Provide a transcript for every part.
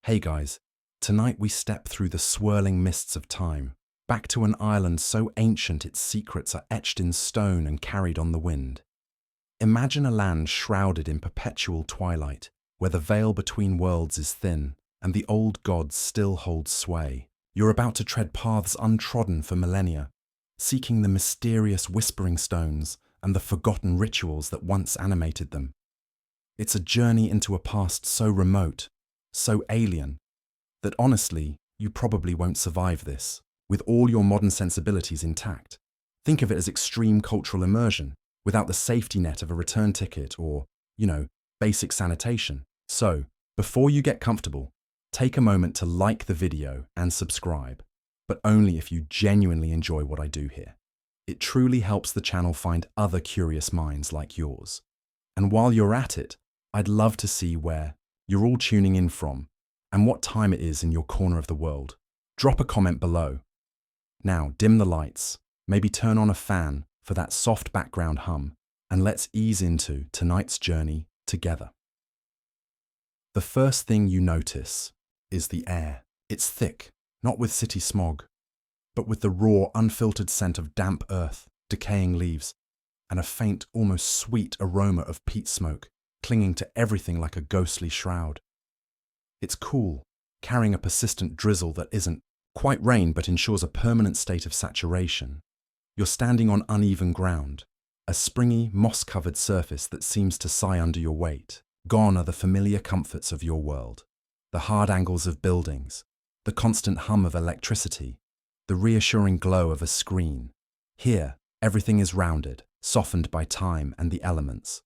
Hey guys, tonight we step through the swirling mists of time, back to an island so ancient its secrets are etched in stone and carried on the wind. Imagine a land shrouded in perpetual twilight, where the veil between worlds is thin and the old gods still hold sway. You're about to tread paths untrodden for millennia, seeking the mysterious whispering stones and the forgotten rituals that once animated them. It's a journey into a past so remote, so alien, that honestly, you probably won't survive this, with all your modern sensibilities intact. Think of it as extreme cultural immersion, without the safety net of a return ticket or, basic sanitation. So, before you get comfortable, take a moment to like the video and subscribe, but only if you genuinely enjoy what I do here. It truly helps the channel find other curious minds like yours. And while you're at it, I'd love to see where you're all tuning in from and what time it is in your corner of the world. Drop a comment below. Now, dim the lights, maybe turn on a fan for that soft background hum, and let's ease into tonight's journey together. The first thing you notice is the air. It's thick, not with city smog, but with the raw, unfiltered scent of damp earth, decaying leaves, and a faint, almost sweet aroma of peat smoke clinging to everything like a ghostly shroud. It's cool, carrying a persistent drizzle that isn't quite rain but ensures a permanent state of saturation. You're standing on uneven ground, a springy, moss-covered surface that seems to sigh under your weight. Gone are the familiar comforts of your world. The hard angles of buildings, the constant hum of electricity, the reassuring glow of a screen. Here, everything is rounded, softened by time and the elements.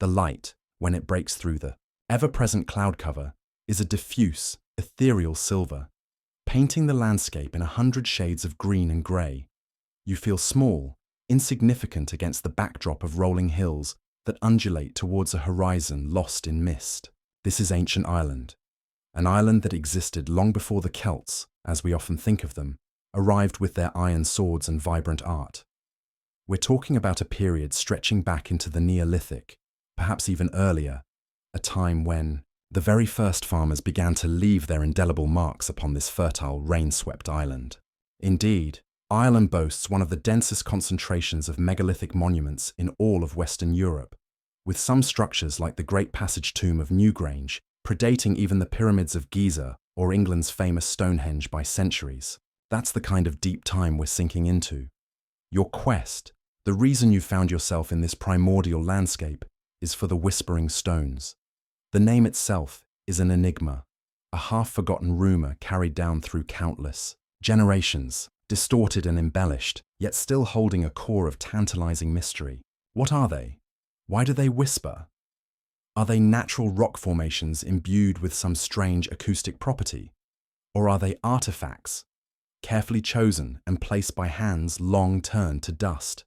The light, when it breaks through the ever-present cloud cover, is a diffuse, ethereal silver, painting the landscape in 100 shades of green and grey. You feel small, insignificant against the backdrop of rolling hills that undulate towards a horizon lost in mist. This is ancient Ireland, an island that existed long before the Celts, as we often think of them, arrived with their iron swords and vibrant art. We're talking about a period stretching back into the Neolithic, perhaps even earlier, a time when the very first farmers began to leave their indelible marks upon this fertile, rain-swept island. Indeed, Ireland boasts one of the densest concentrations of megalithic monuments in all of Western Europe, with some structures like the Great Passage Tomb of Newgrange predating even the pyramids of Giza or England's famous Stonehenge by centuries. That's the kind of deep time we're sinking into. Your quest, the reason you found yourself in this primordial landscape, is for the Whispering Stones. The name itself is an enigma, a half-forgotten rumor carried down through countless generations, distorted and embellished, yet still holding a core of tantalizing mystery. What are they? Why do they whisper? Are they natural rock formations imbued with some strange acoustic property? Or are they artifacts, carefully chosen and placed by hands long turned to dust?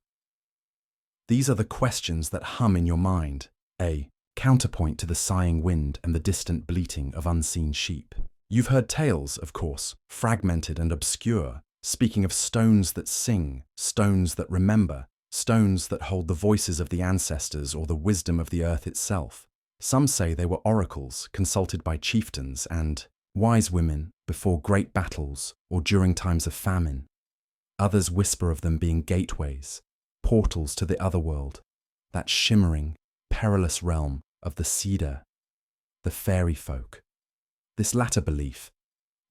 These are the questions that hum in your mind, a counterpoint to the sighing wind and the distant bleating of unseen sheep. You've heard tales, of course, fragmented and obscure, speaking of stones that sing, stones that remember, stones that hold the voices of the ancestors or the wisdom of the earth itself. Some say they were oracles consulted by chieftains and wise women before great battles or during times of famine. Others whisper of them being gateways, portals to the other world, that shimmering, perilous realm of the cedar, the fairy folk. This latter belief,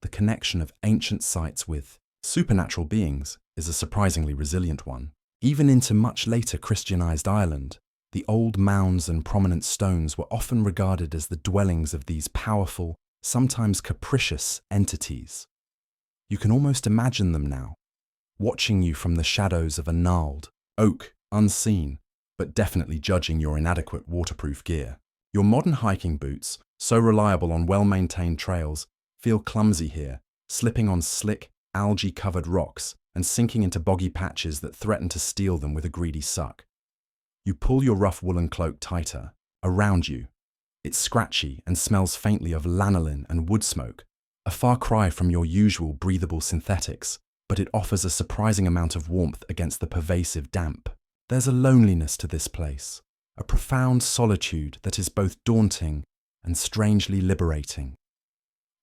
the connection of ancient sites with supernatural beings, is a surprisingly resilient one. Even into much later Christianized Ireland, the old mounds and prominent stones were often regarded as the dwellings of these powerful, sometimes capricious entities. You can almost imagine them now, watching you from the shadows of a gnarled oak, unseen, but definitely judging your inadequate waterproof gear. Your modern hiking boots, so reliable on well-maintained trails, feel clumsy here, slipping on slick, algae-covered rocks and sinking into boggy patches that threaten to steal them with a greedy suck. You pull your rough woolen cloak tighter. Around you, it's scratchy and smells faintly of lanolin and wood smoke, a far cry from your usual breathable synthetics, but it offers a surprising amount of warmth against the pervasive damp. There's a loneliness to this place, a profound solitude that is both daunting and strangely liberating.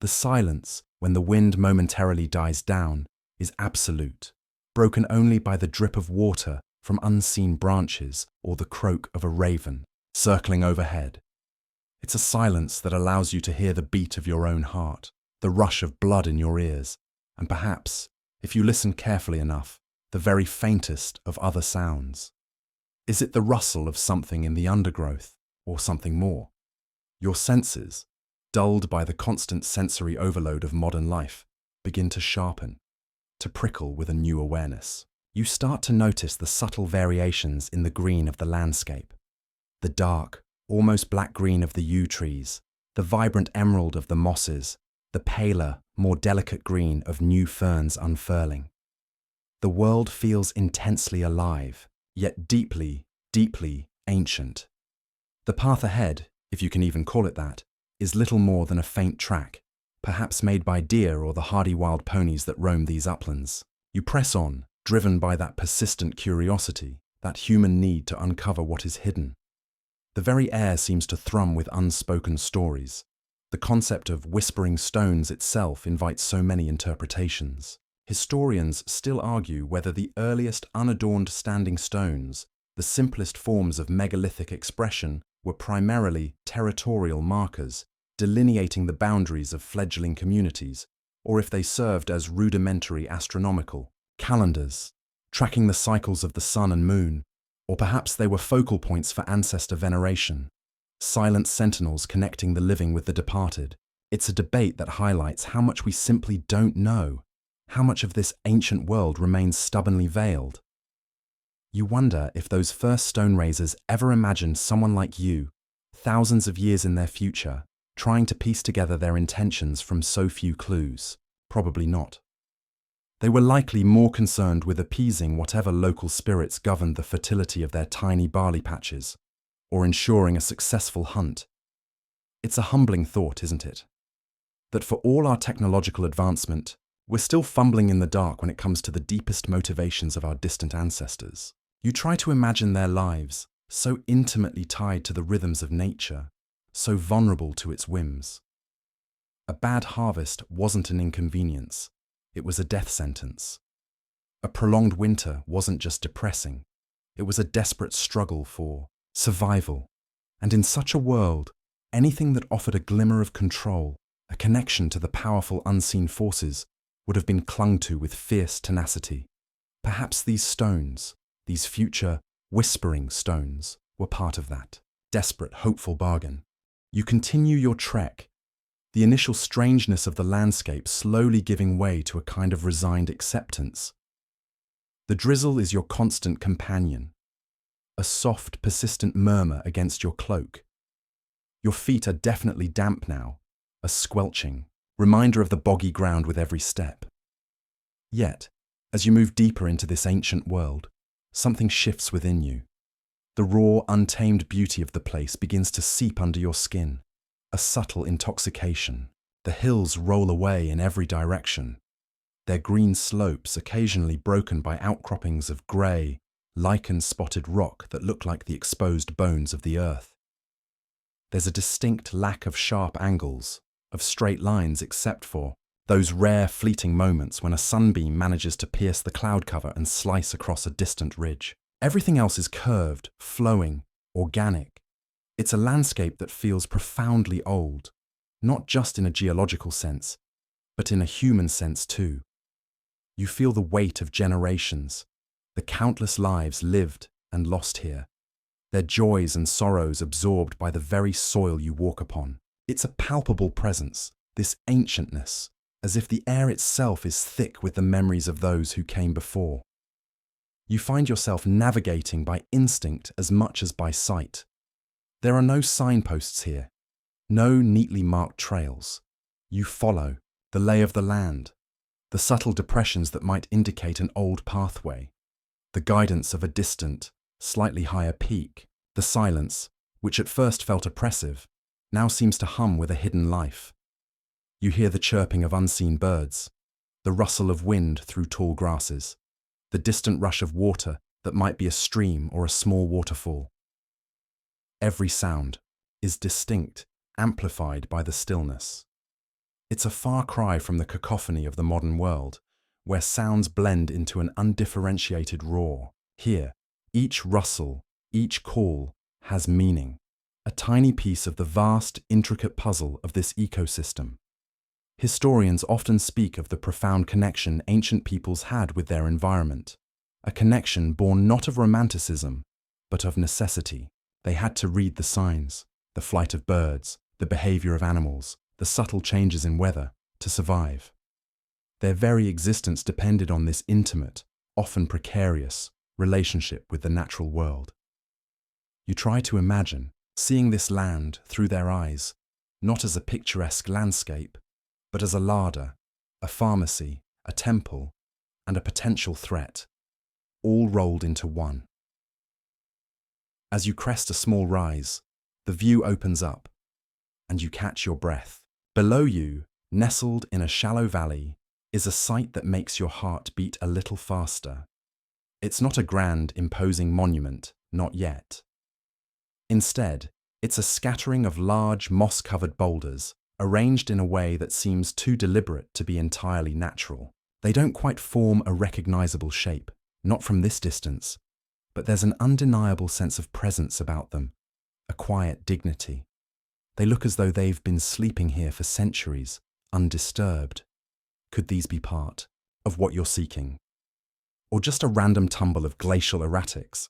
The The silence, when the wind momentarily dies down, is absolute, broken only by the drip of water from unseen branches or the croak of a raven circling overhead. It's a silence that allows you to hear the beat of your own heart, the rush of blood in your ears, and perhaps, if you listen carefully enough, the very faintest of other sounds. Is it the rustle of something in the undergrowth, or something more? Your senses, dulled by the constant sensory overload of modern life, begin to sharpen, to prickle with a new awareness. You start to notice the subtle variations in the green of the landscape. The dark, almost black green of the yew trees, the vibrant emerald of the mosses, the paler, more delicate green of new ferns unfurling. The world feels intensely alive, yet deeply, deeply ancient. The path ahead, if you can even call it that, is little more than a faint track, perhaps made by deer or the hardy wild ponies that roam these uplands. You press on, driven by that persistent curiosity, that human need to uncover what is hidden. The very air seems to thrum with unspoken stories. The concept of whispering stones itself invites so many interpretations. Historians still argue whether the earliest unadorned standing stones, the simplest forms of megalithic expression, were primarily territorial markers, delineating the boundaries of fledgling communities, or if they served as rudimentary astronomical calendars, tracking the cycles of the sun and moon, or perhaps they were focal points for ancestor veneration, silent sentinels connecting the living with the departed. It's a debate that highlights how much we simply don't know, how much of this ancient world remains stubbornly veiled. You wonder if those first stone raisers ever imagined someone like you, thousands of years in their future, trying to piece together their intentions from so few clues. Probably not. They were likely more concerned with appeasing whatever local spirits governed the fertility of their tiny barley patches, or ensuring a successful hunt. It's a humbling thought, isn't it? That for all our technological advancement, we're still fumbling in the dark when it comes to the deepest motivations of our distant ancestors. You try to imagine their lives, so intimately tied to the rhythms of nature, so vulnerable to its whims. A bad harvest wasn't an inconvenience, it was a death sentence. A prolonged winter wasn't just depressing, it was a desperate struggle for survival. And in such a world, anything that offered a glimmer of control, a connection to the powerful unseen forces, would have been clung to with fierce tenacity. Perhaps these stones, these future whispering stones, were part of that desperate, hopeful bargain. You continue your trek, the initial strangeness of the landscape slowly giving way to a kind of resigned acceptance. The drizzle is your constant companion, a soft, persistent murmur against your cloak. Your feet are definitely damp now, a squelching reminder of the boggy ground with every step. Yet, as you move deeper into this ancient world, something shifts within you. The raw, untamed beauty of the place begins to seep under your skin, a subtle intoxication. The hills roll away in every direction, their green slopes occasionally broken by outcroppings of grey, lichen-spotted rock that look like the exposed bones of the earth. There's a distinct lack of sharp angles, of straight lines except for those rare fleeting moments when a sunbeam manages to pierce the cloud cover and slice across a distant ridge. Everything else is curved, flowing, organic. It's a landscape that feels profoundly old, not just in a geological sense, but in a human sense too. You feel the weight of generations, the countless lives lived and lost here, their joys and sorrows absorbed by the very soil you walk upon. It's a palpable presence, this ancientness, as if the air itself is thick with the memories of those who came before. You find yourself navigating by instinct as much as by sight. There are no signposts here, no neatly marked trails. You follow the lay of the land, the subtle depressions that might indicate an old pathway, the guidance of a distant, slightly higher peak, the silence, which at first felt oppressive, now seems to hum with a hidden life. You hear the chirping of unseen birds, the rustle of wind through tall grasses, the distant rush of water that might be a stream or a small waterfall. Every sound is distinct, amplified by the stillness. It's a far cry from the cacophony of the modern world, where sounds blend into an undifferentiated roar. Here, each rustle, each call has meaning, a tiny piece of the vast, intricate puzzle of this ecosystem. Historians often speak of the profound connection ancient peoples had with their environment, a connection born not of romanticism, but of necessity. They had to read the signs, the flight of birds, the behavior of animals, the subtle changes in weather, to survive. Their very existence depended on this intimate, often precarious, relationship with the natural world. You try to imagine seeing this land through their eyes, not as a picturesque landscape, but as a larder, a pharmacy, a temple, and a potential threat, all rolled into one. As you crest a small rise, the view opens up, and you catch your breath. Below you, nestled in a shallow valley, is a sight that makes your heart beat a little faster. It's not a grand, imposing monument, not yet. Instead, it's a scattering of large, moss-covered boulders, arranged in a way that seems too deliberate to be entirely natural. They don't quite form a recognizable shape, not from this distance, but there's an undeniable sense of presence about them, a quiet dignity. They look as though they've been sleeping here for centuries, undisturbed. Could these be part of what you're seeking? Or just a random tumble of glacial erratics?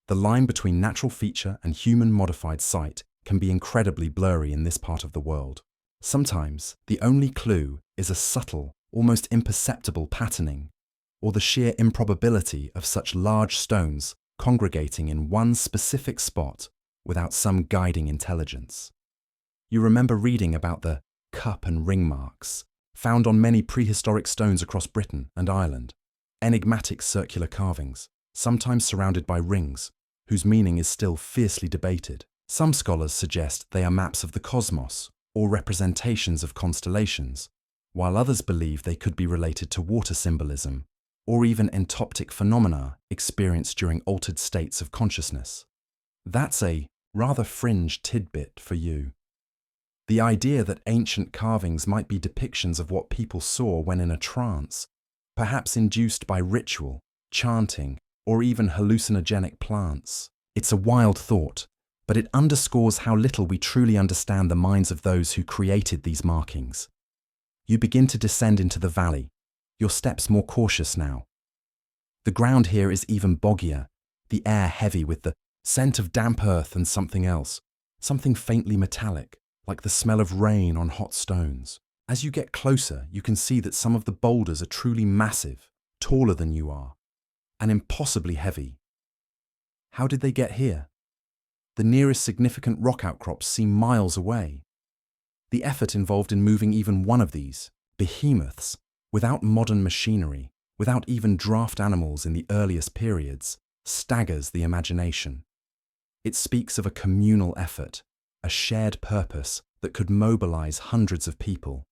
The line between natural feature and human-modified site can be incredibly blurry in this part of the world. Sometimes, the only clue is a subtle, almost imperceptible patterning, or the sheer improbability of such large stones congregating in one specific spot without some guiding intelligence. You remember reading about the cup and ring marks found on many prehistoric stones across Britain and Ireland, enigmatic circular carvings, sometimes surrounded by rings, whose meaning is still fiercely debated. Some scholars suggest they are maps of the cosmos or representations of constellations, while others believe they could be related to water symbolism or even entoptic phenomena experienced during altered states of consciousness. That's a rather fringe tidbit for you. The idea that ancient carvings might be depictions of what people saw when in a trance, perhaps induced by ritual, chanting, or even hallucinogenic plants. It's a wild thought, but it underscores how little we truly understand the minds of those who created these markings. You begin to descend into the valley, your steps more cautious now. The ground here is even boggier, the air heavy with the scent of damp earth and something else, something faintly metallic, like the smell of rain on hot stones. As you get closer, you can see that some of the boulders are truly massive, taller than you are, and impossibly heavy. How did they get here? The nearest significant rock outcrops seem miles away. The effort involved in moving even one of these behemoths, without modern machinery, without even draft animals in the earliest periods, staggers the imagination. It speaks of a communal effort, a shared purpose that could mobilize hundreds of people.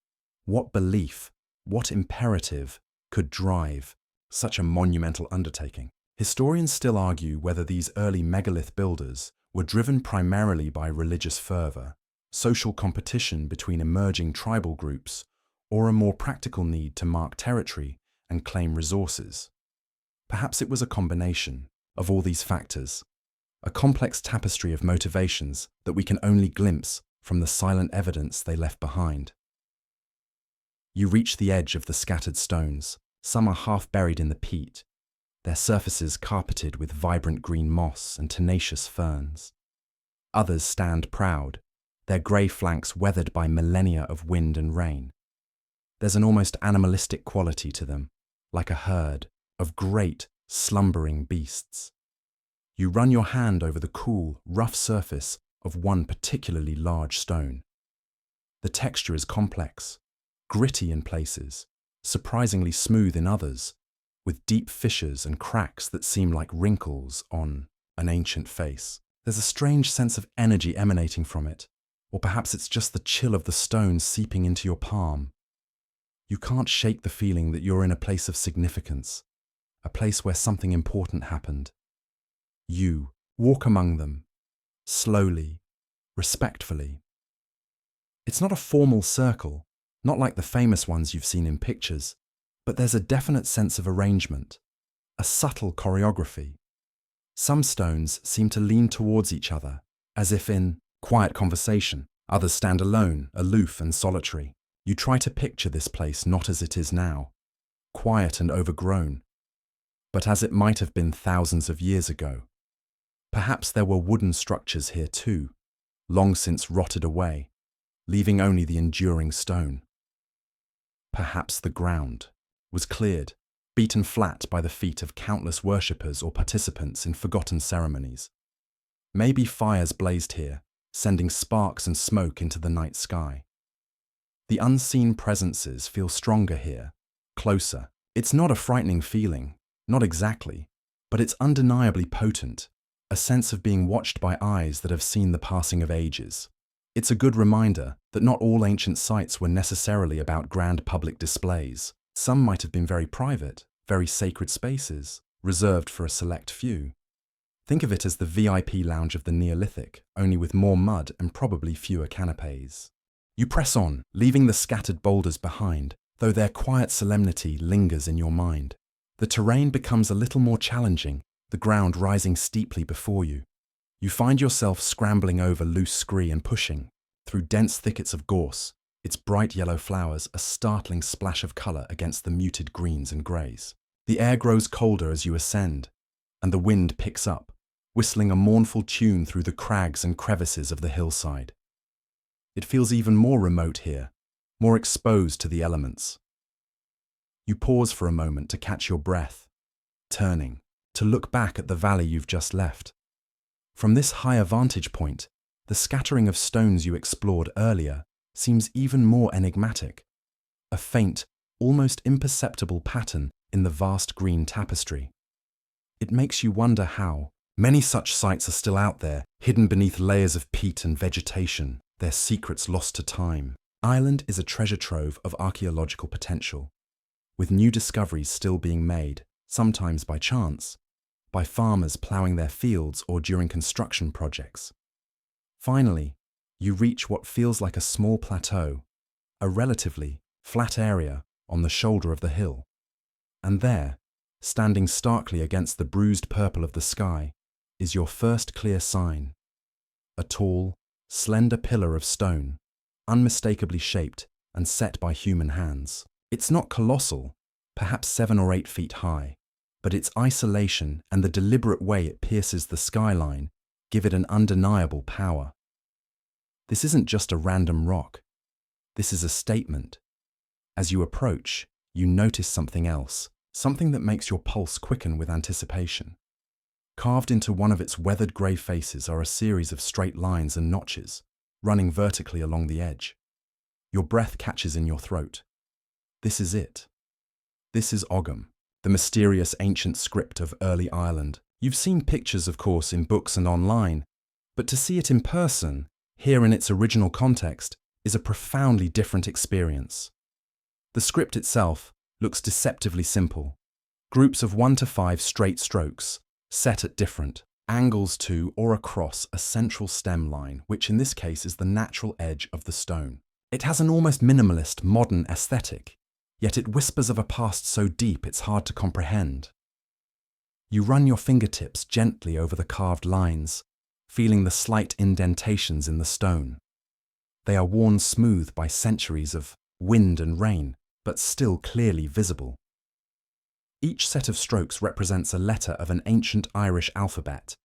What belief, what imperative could drive such a monumental undertaking? Historians still argue whether these early megalith builders were driven primarily by religious fervor, social competition between emerging tribal groups, or a more practical need to mark territory and claim resources. Perhaps it was a combination of all these factors, a complex tapestry of motivations that we can only glimpse from the silent evidence they left behind. You reach the edge of the scattered stones. Some are half buried in the peat, their surfaces carpeted with vibrant green moss and tenacious ferns. Others stand proud, their grey flanks weathered by millennia of wind and rain. There's an almost animalistic quality to them, like a herd of great, slumbering beasts. You run your hand over the cool, rough surface of one particularly large stone. The texture is complex, gritty in places, surprisingly smooth in others, with deep fissures and cracks that seem like wrinkles on an ancient face. There's a strange sense of energy emanating from it, or perhaps it's just the chill of the stone seeping into your palm. You can't shake the feeling that you're in a place of significance, a place where something important happened. You walk among them, slowly, respectfully. It's not a formal circle, Not like the famous ones you've seen in pictures, but there's a definite sense of arrangement, a subtle choreography. Some stones seem to lean towards each other, as if in quiet conversation. Others stand alone, aloof and solitary. You try to picture this place not as it is now, quiet and overgrown, but as it might have been thousands of years ago. Perhaps there were wooden structures here too, long since rotted away, leaving only the enduring stone. Perhaps the ground was cleared, beaten flat by the feet of countless worshippers or participants in forgotten ceremonies. Maybe fires blazed here, sending sparks and smoke into the night sky. The unseen presences feel stronger here, closer. It's not a frightening feeling, not exactly, but it's undeniably potent, a sense of being watched by eyes that have seen the passing of ages. It's a good reminder that not all ancient sites were necessarily about grand public displays. Some might have been very private, very sacred spaces, reserved for a select few. Think of it as the VIP lounge of the Neolithic, only with more mud and probably fewer canapes. You press on, leaving the scattered boulders behind, though their quiet solemnity lingers in your mind. The terrain becomes a little more challenging, the ground rising steeply before you. You find yourself scrambling over loose scree and pushing through dense thickets of gorse, its bright yellow flowers a startling splash of colour against the muted greens and greys. The air grows colder as you ascend, and the wind picks up, whistling a mournful tune through the crags and crevices of the hillside. It feels even more remote here, more exposed to the elements. You pause for a moment to catch your breath, turning, to look back at the valley you've just left. From this higher vantage point, the scattering of stones you explored earlier seems even more enigmatic, a faint, almost imperceptible pattern in the vast green tapestry. It makes you wonder how many such sites are still out there, hidden beneath layers of peat and vegetation, their secrets lost to time. Ireland is a treasure trove of archaeological potential, with new discoveries still being made, sometimes by chance, by farmers ploughing their fields or during construction projects. Finally, you reach what feels like a small plateau, a relatively flat area on the shoulder of the hill. And there, standing starkly against the bruised purple of the sky, is your first clear sign. A tall, slender pillar of stone, unmistakably shaped and set by human hands. It's not colossal, perhaps 7 or 8 feet high, but its isolation and the deliberate way it pierces the skyline give it an undeniable power. This isn't just a random rock. This is a statement. As you approach, you notice something else, something that makes your pulse quicken with anticipation. Carved into one of its weathered grey faces are a series of straight lines and notches, running vertically along the edge. Your breath catches in your throat. This is it. This is Ogham, the mysterious ancient script of early Ireland. You've seen pictures, of course, in books and online, but to see it in person, here in its original context, is a profoundly different experience. The script itself looks deceptively simple. Groups of 1 to 5 straight strokes, set at different angles to or across a central stem line, which in this case is the natural edge of the stone. It has an almost minimalist, modern aesthetic, yet it whispers of a past so deep it's hard to comprehend. You run your fingertips gently over the carved lines, feeling the slight indentations in the stone. They are worn smooth by centuries of wind and rain, but still clearly visible. Each set of strokes represents a letter of an ancient Irish alphabet,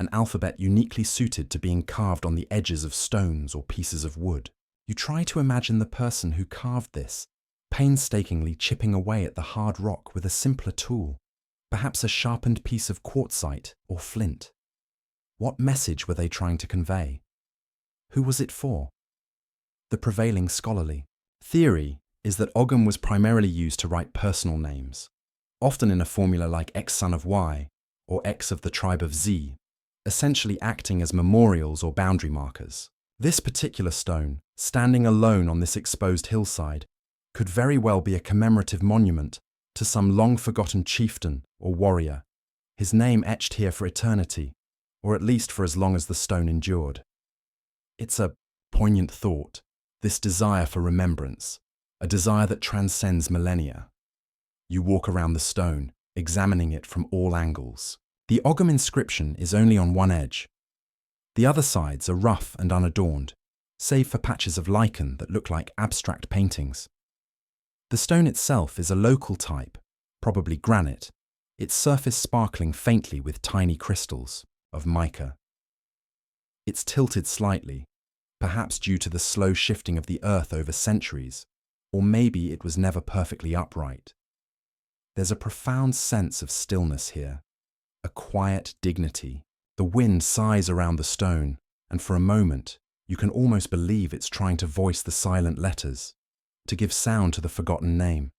an alphabet uniquely suited to being carved on the edges of stones or pieces of wood. You try to imagine the person who carved this, painstakingly chipping away at the hard rock with a simpler tool, perhaps a sharpened piece of quartzite or flint. What message were they trying to convey? Who was it for? The prevailing scholarly theory is that Ogham was primarily used to write personal names, often in a formula like X son of Y or X of the tribe of Z, essentially acting as memorials or boundary markers. This particular stone, standing alone on this exposed hillside, could very well be a commemorative monument to some long-forgotten chieftain or warrior, his name etched here for eternity, or at least for as long as the stone endured. It's a poignant thought, this desire for remembrance, a desire that transcends millennia. You walk around the stone, examining it from all angles. The Ogham inscription is only on one edge. The other sides are rough and unadorned, save for patches of lichen that look like abstract paintings. The stone itself is a local type, probably granite, its surface sparkling faintly with tiny crystals of mica. It's tilted slightly, perhaps due to the slow shifting of the earth over centuries, or maybe it was never perfectly upright. There's a profound sense of stillness here, a quiet dignity. The wind sighs around the stone, and for a moment, you can almost believe it's trying to voice the silent letters, to give sound to the forgotten name.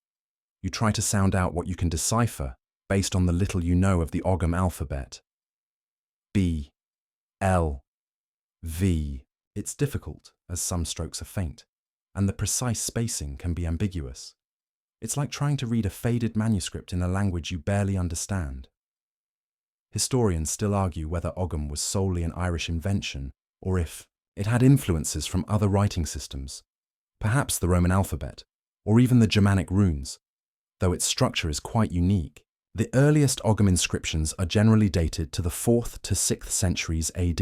You try to sound out what you can decipher based on the little you know of the Ogham alphabet. B, L, V. It's difficult, as some strokes are faint, and the precise spacing can be ambiguous. It's like trying to read a faded manuscript in a language you barely understand. Historians still argue whether Ogham was solely an Irish invention, or if it had influences from other writing systems, perhaps the Roman alphabet, or even the Germanic runes, though its structure is quite unique. The earliest Ogham inscriptions are generally dated to the 4th to 6th centuries AD,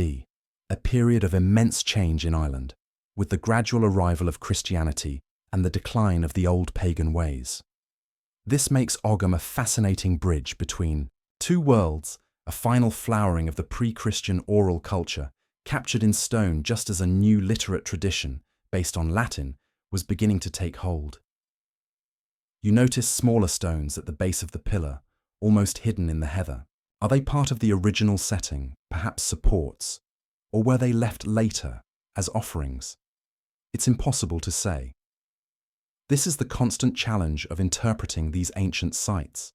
a period of immense change in Ireland, with the gradual arrival of Christianity and the decline of the old pagan ways. This makes Ogham a fascinating bridge between two worlds, a final flowering of the pre-Christian oral culture, captured in stone just as a new literate tradition, based on Latin, was beginning to take hold. You notice smaller stones at the base of the pillar, almost hidden in the heather. Are they part of the original setting, perhaps supports, or were they left later, as offerings? It's impossible to say. This is the constant challenge of interpreting these ancient sites.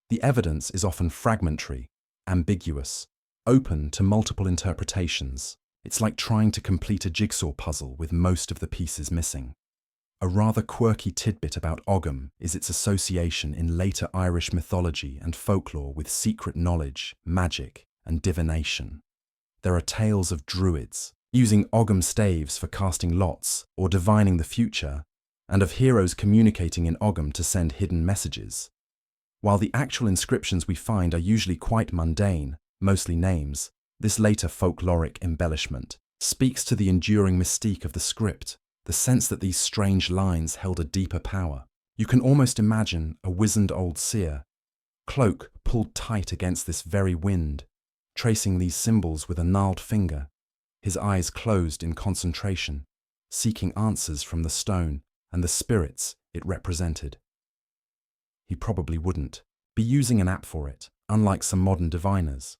The evidence is often fragmentary, ambiguous, open to multiple interpretations. It's like trying to complete a jigsaw puzzle with most of the pieces missing. A rather quirky tidbit about Ogham is its association in later Irish mythology and folklore with secret knowledge, magic, and divination. There are tales of druids using Ogham staves for casting lots or divining the future, and of heroes communicating in Ogham to send hidden messages. While the actual inscriptions we find are usually quite mundane, mostly names, this later folkloric embellishment speaks to the enduring mystique of the script, the sense that these strange lines held a deeper power. You can almost imagine a wizened old seer, cloak pulled tight against this very wind, tracing these symbols with a gnarled finger, his eyes closed in concentration, seeking answers from the stone and the spirits it represented. He probably wouldn't be using an app for it, unlike some modern diviners.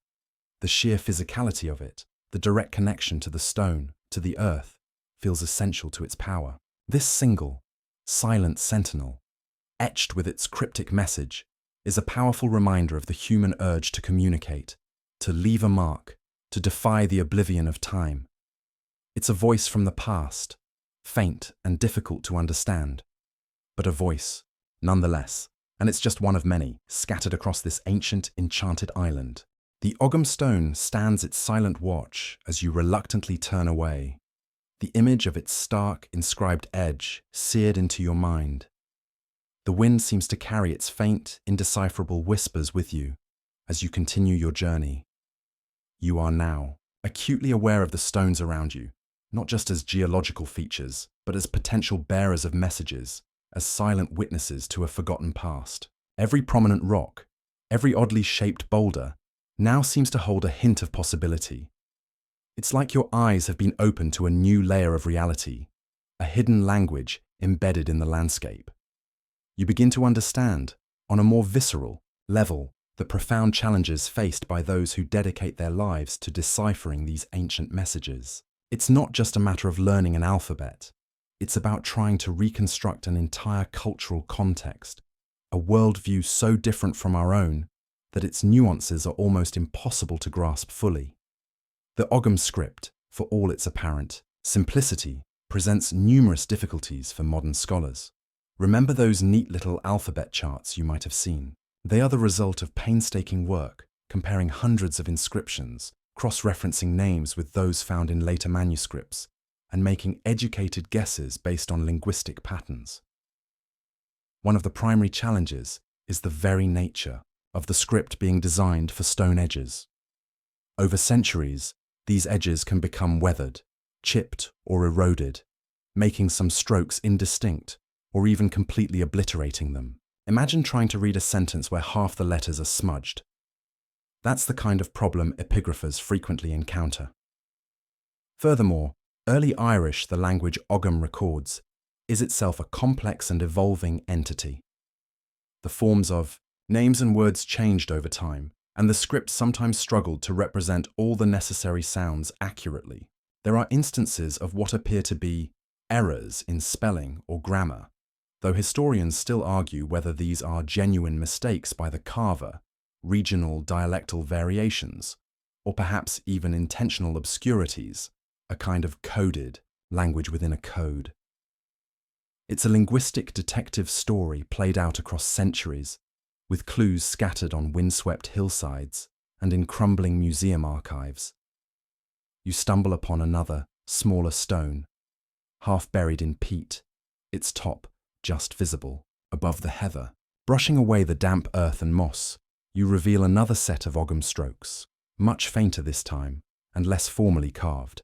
The sheer physicality of it, the direct connection to the stone, to the earth, feels essential to its power. This single, silent sentinel, etched with its cryptic message, is a powerful reminder of the human urge to communicate, to leave a mark, to defy the oblivion of time. It's a voice from the past, faint and difficult to understand, but a voice, nonetheless, and it's just one of many scattered across this ancient, enchanted island. The Ogham stone stands its silent watch as you reluctantly turn away, the image of its stark, inscribed edge seared into your mind. The wind seems to carry its faint, indecipherable whispers with you as you continue your journey. You are now acutely aware of the stones around you, not just as geological features, but as potential bearers of messages, as silent witnesses to a forgotten past. Every prominent rock, every oddly shaped boulder, now seems to hold a hint of possibility. It's like your eyes have been opened to a new layer of reality, a hidden language embedded in the landscape. You begin to understand, on a more visceral level, the profound challenges faced by those who dedicate their lives to deciphering these ancient messages. It's not just a matter of learning an alphabet. It's about trying to reconstruct an entire cultural context, a worldview so different from our own that its nuances are almost impossible to grasp fully. The Ogham script, for all its apparent simplicity, presents numerous difficulties for modern scholars. Remember those neat little alphabet charts you might have seen? They are the result of painstaking work, comparing hundreds of inscriptions, cross-referencing names with those found in later manuscripts, and making educated guesses based on linguistic patterns. One of the primary challenges is the very nature of the script being designed for stone edges. Over centuries, these edges can become weathered, chipped or eroded, making some strokes indistinct or even completely obliterating them. Imagine trying to read a sentence where half the letters are smudged. That's the kind of problem epigraphers frequently encounter. Furthermore, early Irish, the language Ogham records, is itself a complex and evolving entity. The forms of names and words changed over time, and the script sometimes struggled to represent all the necessary sounds accurately. There are instances of what appear to be errors in spelling or grammar, though historians still argue whether these are genuine mistakes by the carver, regional dialectal variations, or perhaps even intentional obscurities, a kind of coded language within a code. It's a linguistic detective story played out across centuries, with clues scattered on windswept hillsides and in crumbling museum archives. You stumble upon another, smaller stone, half buried in peat, its top just visible above the heather. Brushing away the damp earth and moss, you reveal another set of Ogham strokes, much fainter this time and less formally carved.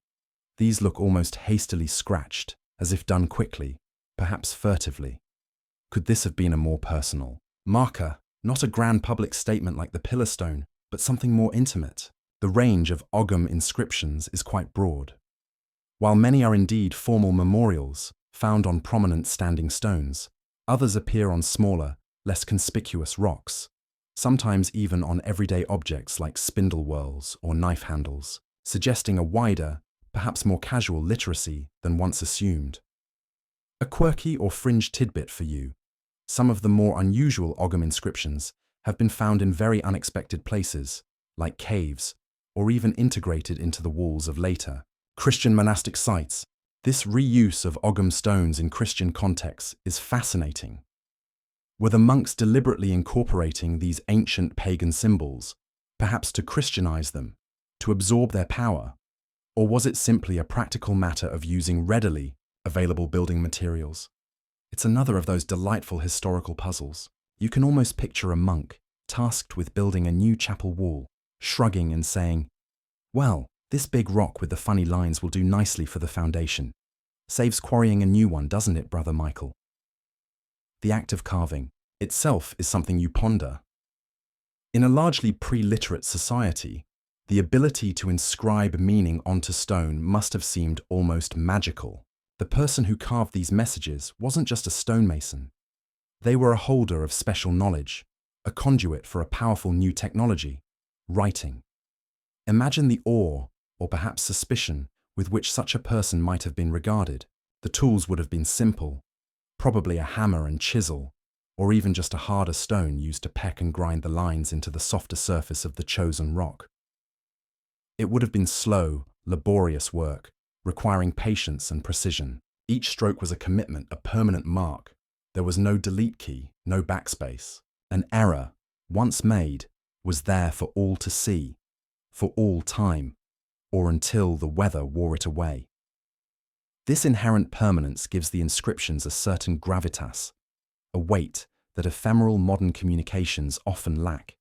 These look almost hastily scratched, as if done quickly, perhaps furtively. Could this have been a more personal marker? Not a grand public statement like the pillar stone, but something more intimate. The range of Ogham inscriptions is quite broad. While many are indeed formal memorials, found on prominent standing stones, others appear on smaller, less conspicuous rocks, sometimes even on everyday objects like spindle whorls or knife handles, suggesting a wider, perhaps more casual literacy than once assumed. A quirky or fringe tidbit for you. Some of the more unusual Ogham inscriptions have been found in very unexpected places, like caves, or even integrated into the walls of later Christian monastic sites. This reuse of Ogham stones in Christian contexts is fascinating. Were the monks deliberately incorporating these ancient pagan symbols, perhaps to Christianize them, to absorb their power? Or was it simply a practical matter of using readily available building materials? It's another of those delightful historical puzzles. You can almost picture a monk, tasked with building a new chapel wall, shrugging and saying, "Well, this big rock with the funny lines will do nicely for the foundation. Saves quarrying a new one, doesn't it, Brother Michael?" The act of carving itself is something you ponder. In a largely pre-literate society, the ability to inscribe meaning onto stone must have seemed almost magical. The person who carved these messages wasn't just a stonemason. They were a holder of special knowledge, a conduit for a powerful new technology, writing. Imagine the awe, or perhaps suspicion, with which such a person might have been regarded. The tools would have been simple, probably a hammer and chisel, or even just a harder stone used to peck and grind the lines into the softer surface of the chosen rock. It would have been slow, laborious work, requiring patience and precision. Each stroke was a commitment, a permanent mark. There was no delete key, no backspace. An error, once made, was there for all to see, for all time, or until the weather wore it away. This inherent permanence gives the inscriptions a certain gravitas, a weight that ephemeral modern communications often lack.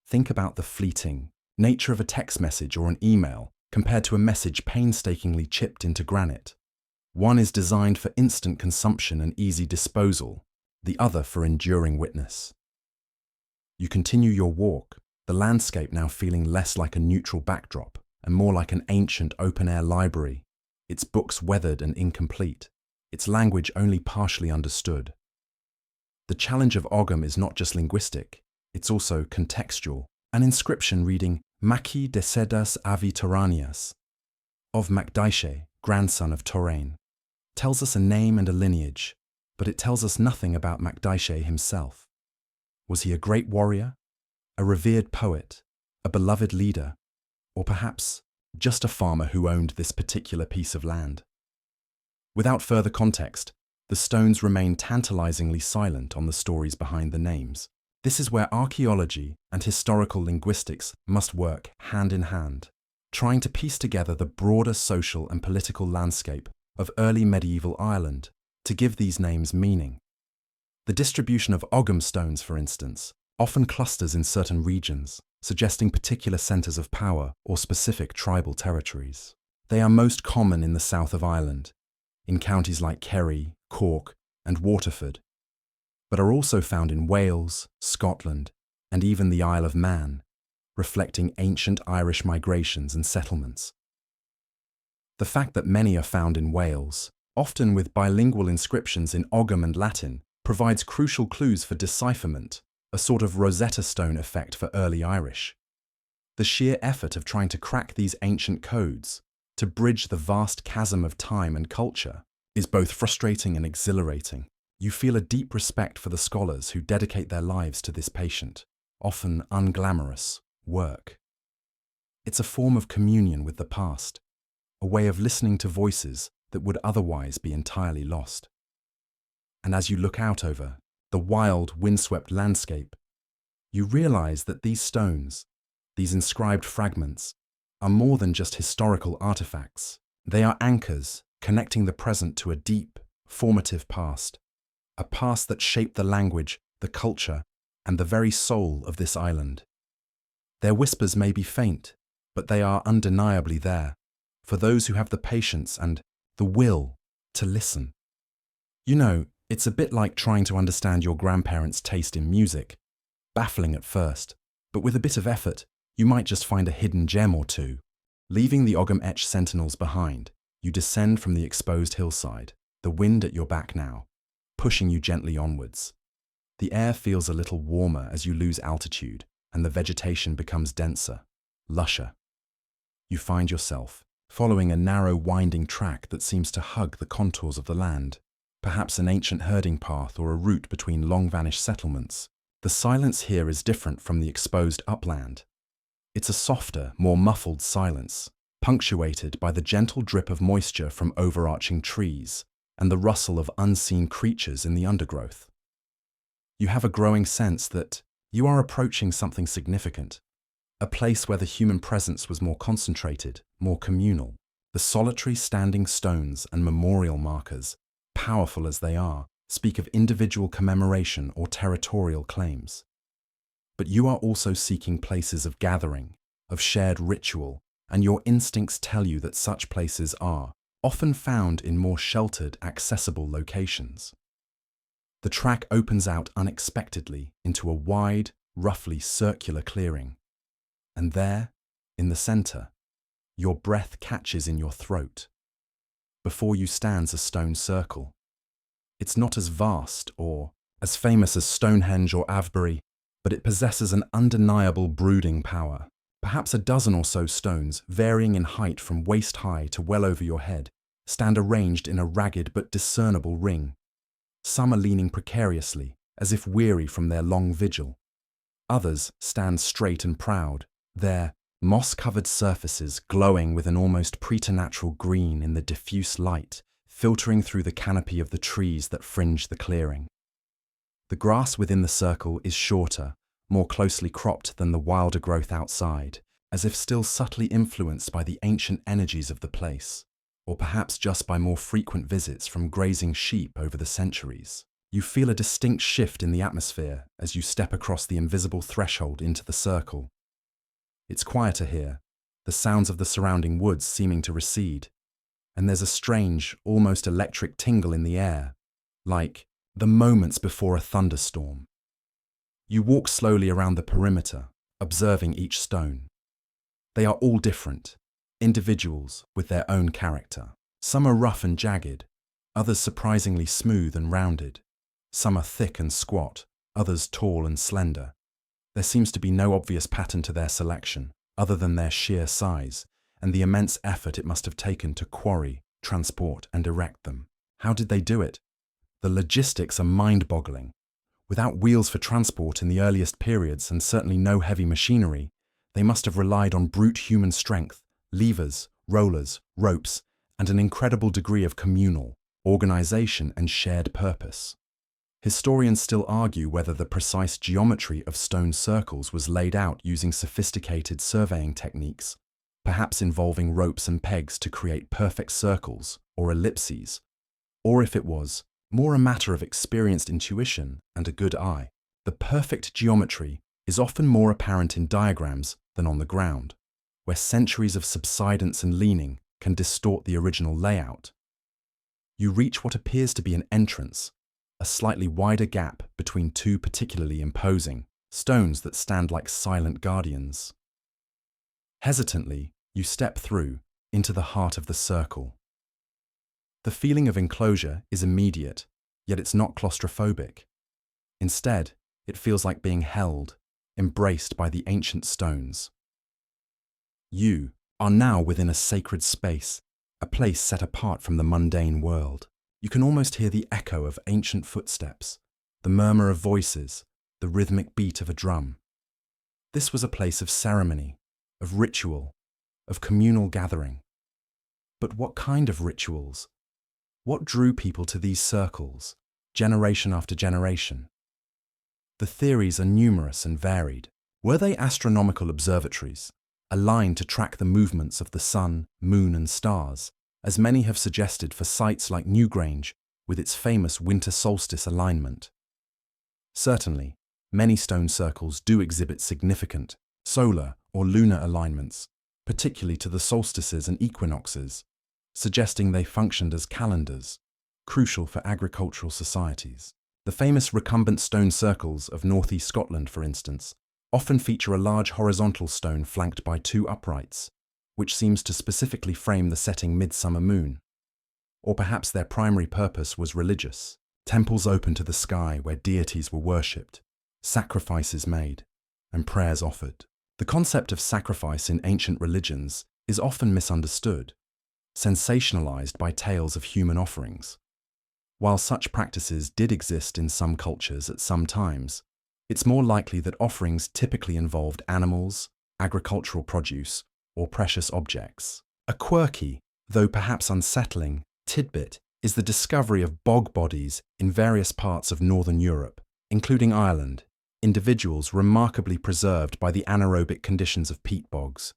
Think about the fleeting nature of a text message or an email compared to a message painstakingly chipped into granite. One is designed for instant consumption and easy disposal, the other for enduring witness. You continue your walk, the landscape now feeling less like a neutral backdrop and more like an ancient open-air library, its books weathered and incomplete, its language only partially understood. The challenge of Ogham is not just linguistic, it's also contextual. An inscription reading Maki de Sedas Avi Toranias, of Macdaiche, grandson of Torain, tells us a name and a lineage, but it tells us nothing about Macdaiche himself. Was he a great warrior, a revered poet, a beloved leader, or perhaps just a farmer who owned this particular piece of land? Without further context, the stones remain tantalizingly silent on the stories behind the names. This is where archaeology and historical linguistics must work hand in hand, trying to piece together the broader social and political landscape of early medieval Ireland to give these names meaning. The distribution of ogham stones, for instance, often clusters in certain regions, suggesting particular centres of power or specific tribal territories. They are most common in the south of Ireland, in counties like Kerry, Cork, and Waterford, but are also found in Wales, Scotland, and even the Isle of Man, reflecting ancient Irish migrations and settlements. The fact that many are found in Wales, often with bilingual inscriptions in Ogham and Latin, provides crucial clues for decipherment, a sort of Rosetta Stone effect for early Irish. The sheer effort of trying to crack these ancient codes, to bridge the vast chasm of time and culture, is both frustrating and exhilarating. You feel a deep respect for the scholars who dedicate their lives to this patient, often unglamorous, work. It's a form of communion with the past, a way of listening to voices that would otherwise be entirely lost. And as you look out over the wild, windswept landscape, you realize that these stones, these inscribed fragments, are more than just historical artifacts. They are anchors connecting the present to a deep, formative past, a past that shaped the language, the culture, and the very soul of this island. Their whispers may be faint, but they are undeniably there, for those who have the patience and the will to listen. You know, it's a bit like trying to understand your grandparents' taste in music, baffling at first, but with a bit of effort, you might just find a hidden gem or two. Leaving the Ogham-etched sentinels behind, you descend from the exposed hillside, the wind at your back now, pushing you gently onwards. The air feels a little warmer as you lose altitude, and the vegetation becomes denser, lusher. You find yourself following a narrow, winding track that seems to hug the contours of the land, perhaps an ancient herding path or a route between long-vanished settlements. The silence here is different from the exposed upland. It's a softer, more muffled silence, punctuated by the gentle drip of moisture from overarching trees and the rustle of unseen creatures in the undergrowth. You have a growing sense that you are approaching something significant, a place where the human presence was more concentrated, more communal. The solitary standing stones and memorial markers, powerful as they are, speak of individual commemoration or territorial claims. But you are also seeking places of gathering, of shared ritual, and your instincts tell you that such places are often found in more sheltered, accessible locations. The track opens out unexpectedly into a wide, roughly circular clearing. And there, in the center, your breath catches in your throat. Before you stands a stone circle. It's not as vast or as famous as Stonehenge or Avebury, but it possesses an undeniable brooding power. Perhaps a dozen or so stones, varying in height from waist-high to well over your head, stand arranged in a ragged but discernible ring. Some are leaning precariously, as if weary from their long vigil. Others stand straight and proud, their moss-covered surfaces glowing with an almost preternatural green in the diffuse light filtering through the canopy of the trees that fringe the clearing. The grass within the circle is shorter, more closely cropped than the wilder growth outside, as if still subtly influenced by the ancient energies of the place, or perhaps just by more frequent visits from grazing sheep over the centuries. You feel a distinct shift in the atmosphere as you step across the invisible threshold into the circle. It's quieter here, the sounds of the surrounding woods seeming to recede, and there's a strange, almost electric tingle in the air, like the moments before a thunderstorm. You walk slowly around the perimeter, observing each stone. They are all different, individuals with their own character. Some are rough and jagged, others surprisingly smooth and rounded. Some are thick and squat, others tall and slender. There seems to be no obvious pattern to their selection, other than their sheer size, and the immense effort it must have taken to quarry, transport, and erect them. How did they do it? The logistics are mind-boggling. Without wheels for transport in the earliest periods and certainly no heavy machinery, they must have relied on brute human strength, levers, rollers, ropes, and an incredible degree of communal organization and shared purpose. Historians still argue whether the precise geometry of stone circles was laid out using sophisticated surveying techniques, perhaps involving ropes and pegs to create perfect circles or ellipses, or if it was more a matter of experienced intuition and a good eye. The perfect geometry is often more apparent in diagrams than on the ground, where centuries of subsidence and leaning can distort the original layout. You reach what appears to be an entrance, a slightly wider gap between two particularly imposing stones that stand like silent guardians. Hesitantly, you step through into the heart of the circle. The feeling of enclosure is immediate, yet it's not claustrophobic. Instead, it feels like being held, embraced by the ancient stones. You are now within a sacred space, a place set apart from the mundane world. You can almost hear the echo of ancient footsteps, the murmur of voices, the rhythmic beat of a drum. This was a place of ceremony, of ritual, of communal gathering. But what kind of rituals? What drew people to these circles, generation after generation? The theories are numerous and varied. Were they astronomical observatories, aligned to track the movements of the sun, moon, and stars, as many have suggested for sites like Newgrange with its famous winter solstice alignment? Certainly, many stone circles do exhibit significant solar or lunar alignments, particularly to the solstices and equinoxes, suggesting they functioned as calendars, crucial for agricultural societies. The famous recumbent stone circles of northeast Scotland, for instance, often feature a large horizontal stone flanked by two uprights, which seems to specifically frame the setting midsummer moon. Or perhaps their primary purpose was religious, temples open to the sky where deities were worshipped, sacrifices made, and prayers offered. The concept of sacrifice in ancient religions is often misunderstood, sensationalized by tales of human offerings. While such practices did exist in some cultures at some times, it's more likely that offerings typically involved animals, agricultural produce, or precious objects. A quirky, though perhaps unsettling, tidbit is the discovery of bog bodies in various parts of northern Europe, including Ireland, individuals remarkably preserved by the anaerobic conditions of peat bogs.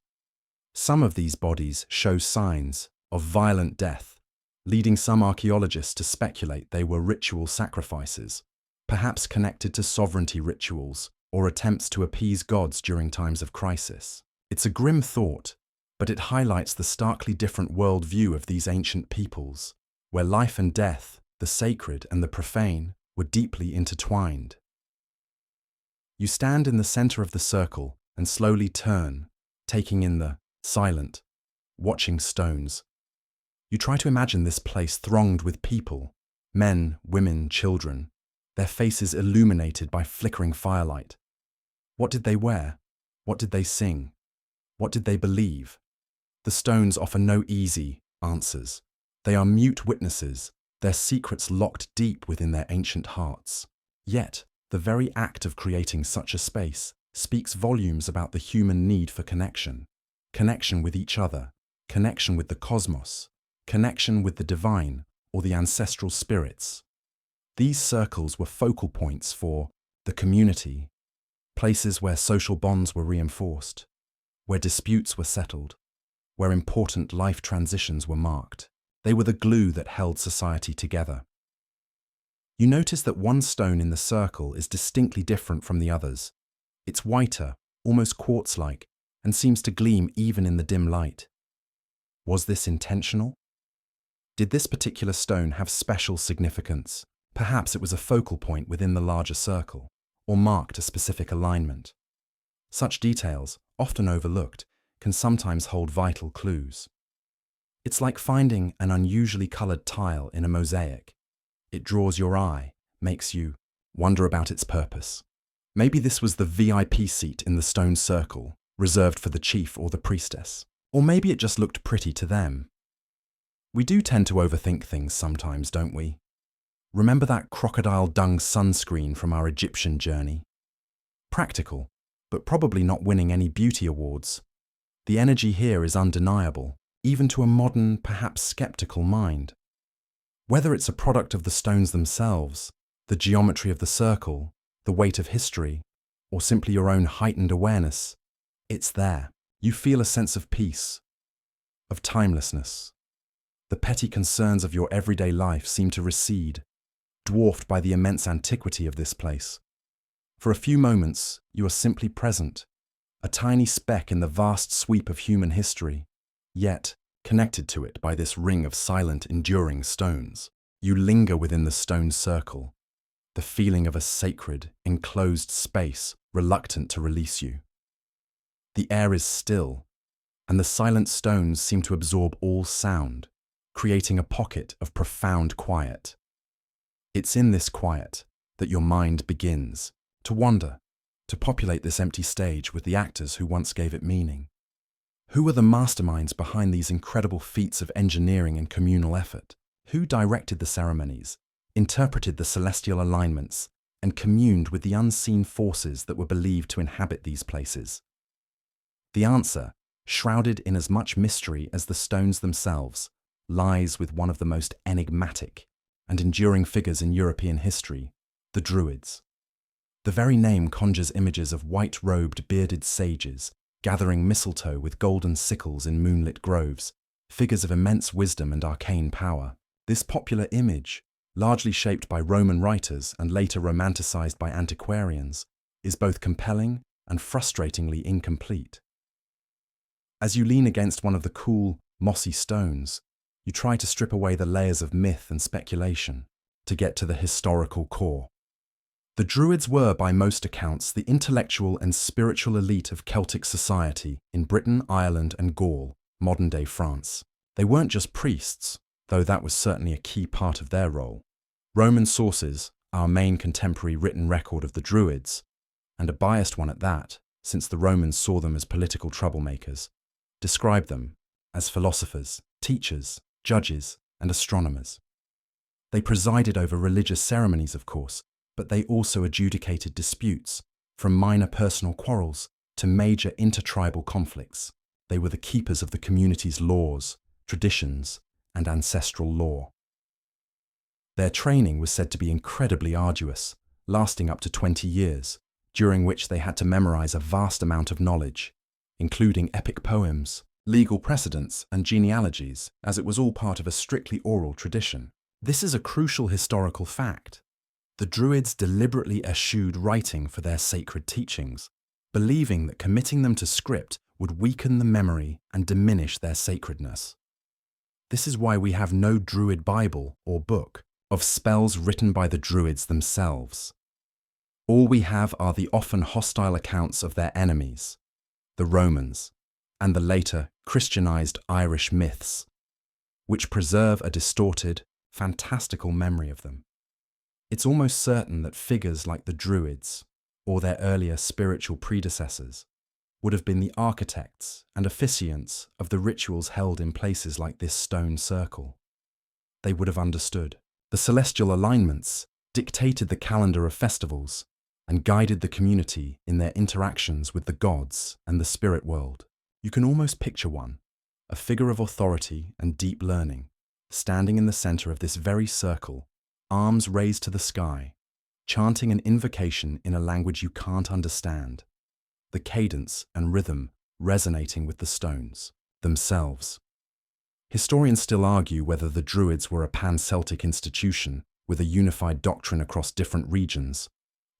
Some of these bodies show signs of violent death, leading some archaeologists to speculate they were ritual sacrifices, perhaps connected to sovereignty rituals or attempts to appease gods during times of crisis. It's a grim thought, but it highlights the starkly different worldview of these ancient peoples, where life and death, the sacred and the profane, were deeply intertwined. You stand in the center of the circle and slowly turn, taking in the silent, watching stones. You try to imagine this place thronged with people, men, women, children, their faces illuminated by flickering firelight. What did they wear? What did they sing? What did they believe? The stones offer no easy answers. They are mute witnesses, their secrets locked deep within their ancient hearts. Yet, the very act of creating such a space speaks volumes about the human need for connection. Connection with each other, connection with the cosmos, connection with the divine or the ancestral spirits. These circles were focal points for the community, places where social bonds were reinforced, where disputes were settled, where important life transitions were marked. They were the glue that held society together. You notice that one stone in the circle is distinctly different from the others. It's whiter, almost quartz-like, and seems to gleam even in the dim light. Was this intentional? Did this particular stone have special significance? Perhaps it was a focal point within the larger circle, or marked a specific alignment. Such details, often overlooked, can sometimes hold vital clues. It's like finding an unusually colored tile in a mosaic. It draws your eye, makes you wonder about its purpose. Maybe this was the VIP seat in the stone circle, reserved for the chief or the priestess. Or maybe it just looked pretty to them. We do tend to overthink things sometimes, don't we? Remember that crocodile dung sunscreen from our Egyptian journey? Practical, but probably not winning any beauty awards. The energy here is undeniable, even to a modern, perhaps skeptical mind. Whether it's a product of the stones themselves, the geometry of the circle, the weight of history, or simply your own heightened awareness, it's there. You feel a sense of peace, of timelessness. The petty concerns of your everyday life seem to recede, dwarfed by the immense antiquity of this place. For a few moments, you are simply present, a tiny speck in the vast sweep of human history, yet connected to it by this ring of silent, enduring stones. You linger within the stone circle, the feeling of a sacred, enclosed space reluctant to release you. The air is still, and the silent stones seem to absorb all sound, creating a pocket of profound quiet. It's in this quiet that your mind begins to wander, to populate this empty stage with the actors who once gave it meaning. Who are the masterminds behind these incredible feats of engineering and communal effort? Who directed the ceremonies, interpreted the celestial alignments, and communed with the unseen forces that were believed to inhabit these places? The answer, shrouded in as much mystery as the stones themselves, lies with one of the most enigmatic and enduring figures in European history, the Druids. The very name conjures images of white-robed, bearded sages, gathering mistletoe with golden sickles in moonlit groves, figures of immense wisdom and arcane power. This popular image, largely shaped by Roman writers and later romanticized by antiquarians, is both compelling and frustratingly incomplete. As you lean against one of the cool, mossy stones, you try to strip away the layers of myth and speculation to get to the historical core. The Druids were, by most accounts, the intellectual and spiritual elite of Celtic society in Britain, Ireland, and Gaul, modern-day France. They weren't just priests, though that was certainly a key part of their role. Roman sources, our main contemporary written record of the Druids, and a biased one at that, since the Romans saw them as political troublemakers, describe them as philosophers, teachers, judges, and astronomers. They presided over religious ceremonies, of course, but they also adjudicated disputes, from minor personal quarrels to major intertribal conflicts. They were the keepers of the community's laws, traditions, and ancestral lore. Their training was said to be incredibly arduous, lasting up to 20 years, during which they had to memorize a vast amount of knowledge, including epic poems, legal precedents, and genealogies, as it was all part of a strictly oral tradition. This is a crucial historical fact. The Druids deliberately eschewed writing for their sacred teachings, believing that committing them to script would weaken the memory and diminish their sacredness. This is why we have no Druid Bible or book of spells written by the Druids themselves. All we have are the often hostile accounts of their enemies, the Romans, and the later Christianized Irish myths, which preserve a distorted, fantastical memory of them. It's almost certain that figures like the Druids, or their earlier spiritual predecessors, would have been the architects and officiants of the rituals held in places like this stone circle. They would have understood. The celestial alignments dictated the calendar of festivals and guided the community in their interactions with the gods and the spirit world. You can almost picture one, a figure of authority and deep learning, standing in the center of this very circle, arms raised to the sky, chanting an invocation in a language you can't understand, the cadence and rhythm resonating with the stones themselves. Historians still argue whether the Druids were a pan-Celtic institution with a unified doctrine across different regions,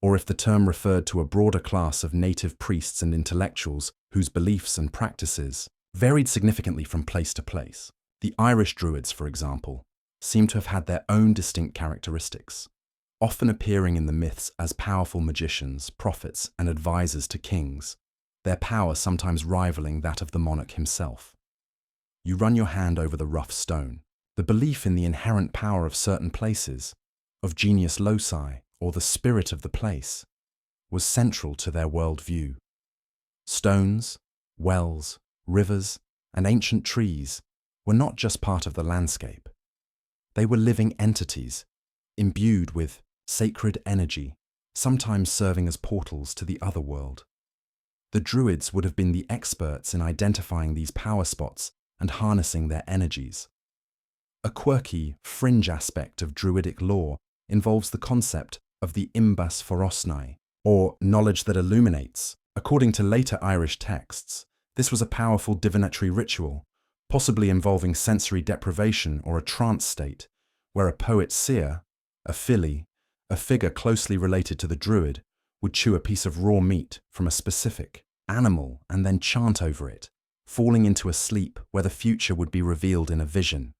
or if the term referred to a broader class of native priests and intellectuals whose beliefs and practices varied significantly from place to place. The Irish Druids, for example, seem to have had their own distinct characteristics, often appearing in the myths as powerful magicians, prophets, and advisors to kings, their power sometimes rivaling that of the monarch himself. You run your hand over the rough stone. The belief in the inherent power of certain places, of genius loci, or the spirit of the place, was central to their worldview. Stones, wells, rivers, and ancient trees were not just part of the landscape. They were living entities, imbued with sacred energy, sometimes serving as portals to the other world. The Druids would have been the experts in identifying these power spots and harnessing their energies. A quirky, fringe aspect of Druidic lore involves the concept of the imbas forosnai, or knowledge that illuminates. According to later Irish texts, this was a powerful divinatory ritual, possibly involving sensory deprivation or a trance state, where a poet seer, A filly, a figure closely related to the druid, would chew a piece of raw meat from a specific animal and then chant over it, falling into a sleep where the future would be revealed in a vision.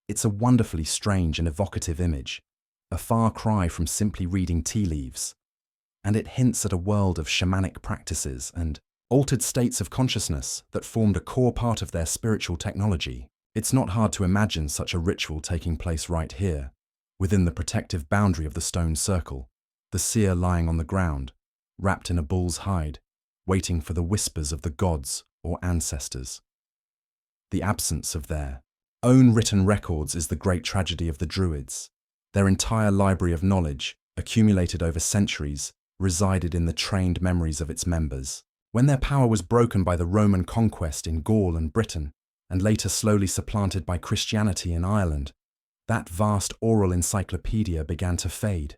It's a wonderfully strange and evocative image, a far cry from simply reading tea leaves, and it hints at a world of shamanic practices and altered states of consciousness that formed a core part of their spiritual technology. It's not hard to imagine such a ritual taking place right here, within the protective boundary of the stone circle, the seer lying on the ground, wrapped in a bull's hide, waiting for the whispers of the gods or ancestors. The absence of their own written records is the great tragedy of the Druids. Their entire library of knowledge, accumulated over centuries, resided in the trained memories of its members. When their power was broken by the Roman conquest in Gaul and Britain, and later slowly supplanted by Christianity in Ireland, that vast oral encyclopedia began to fade.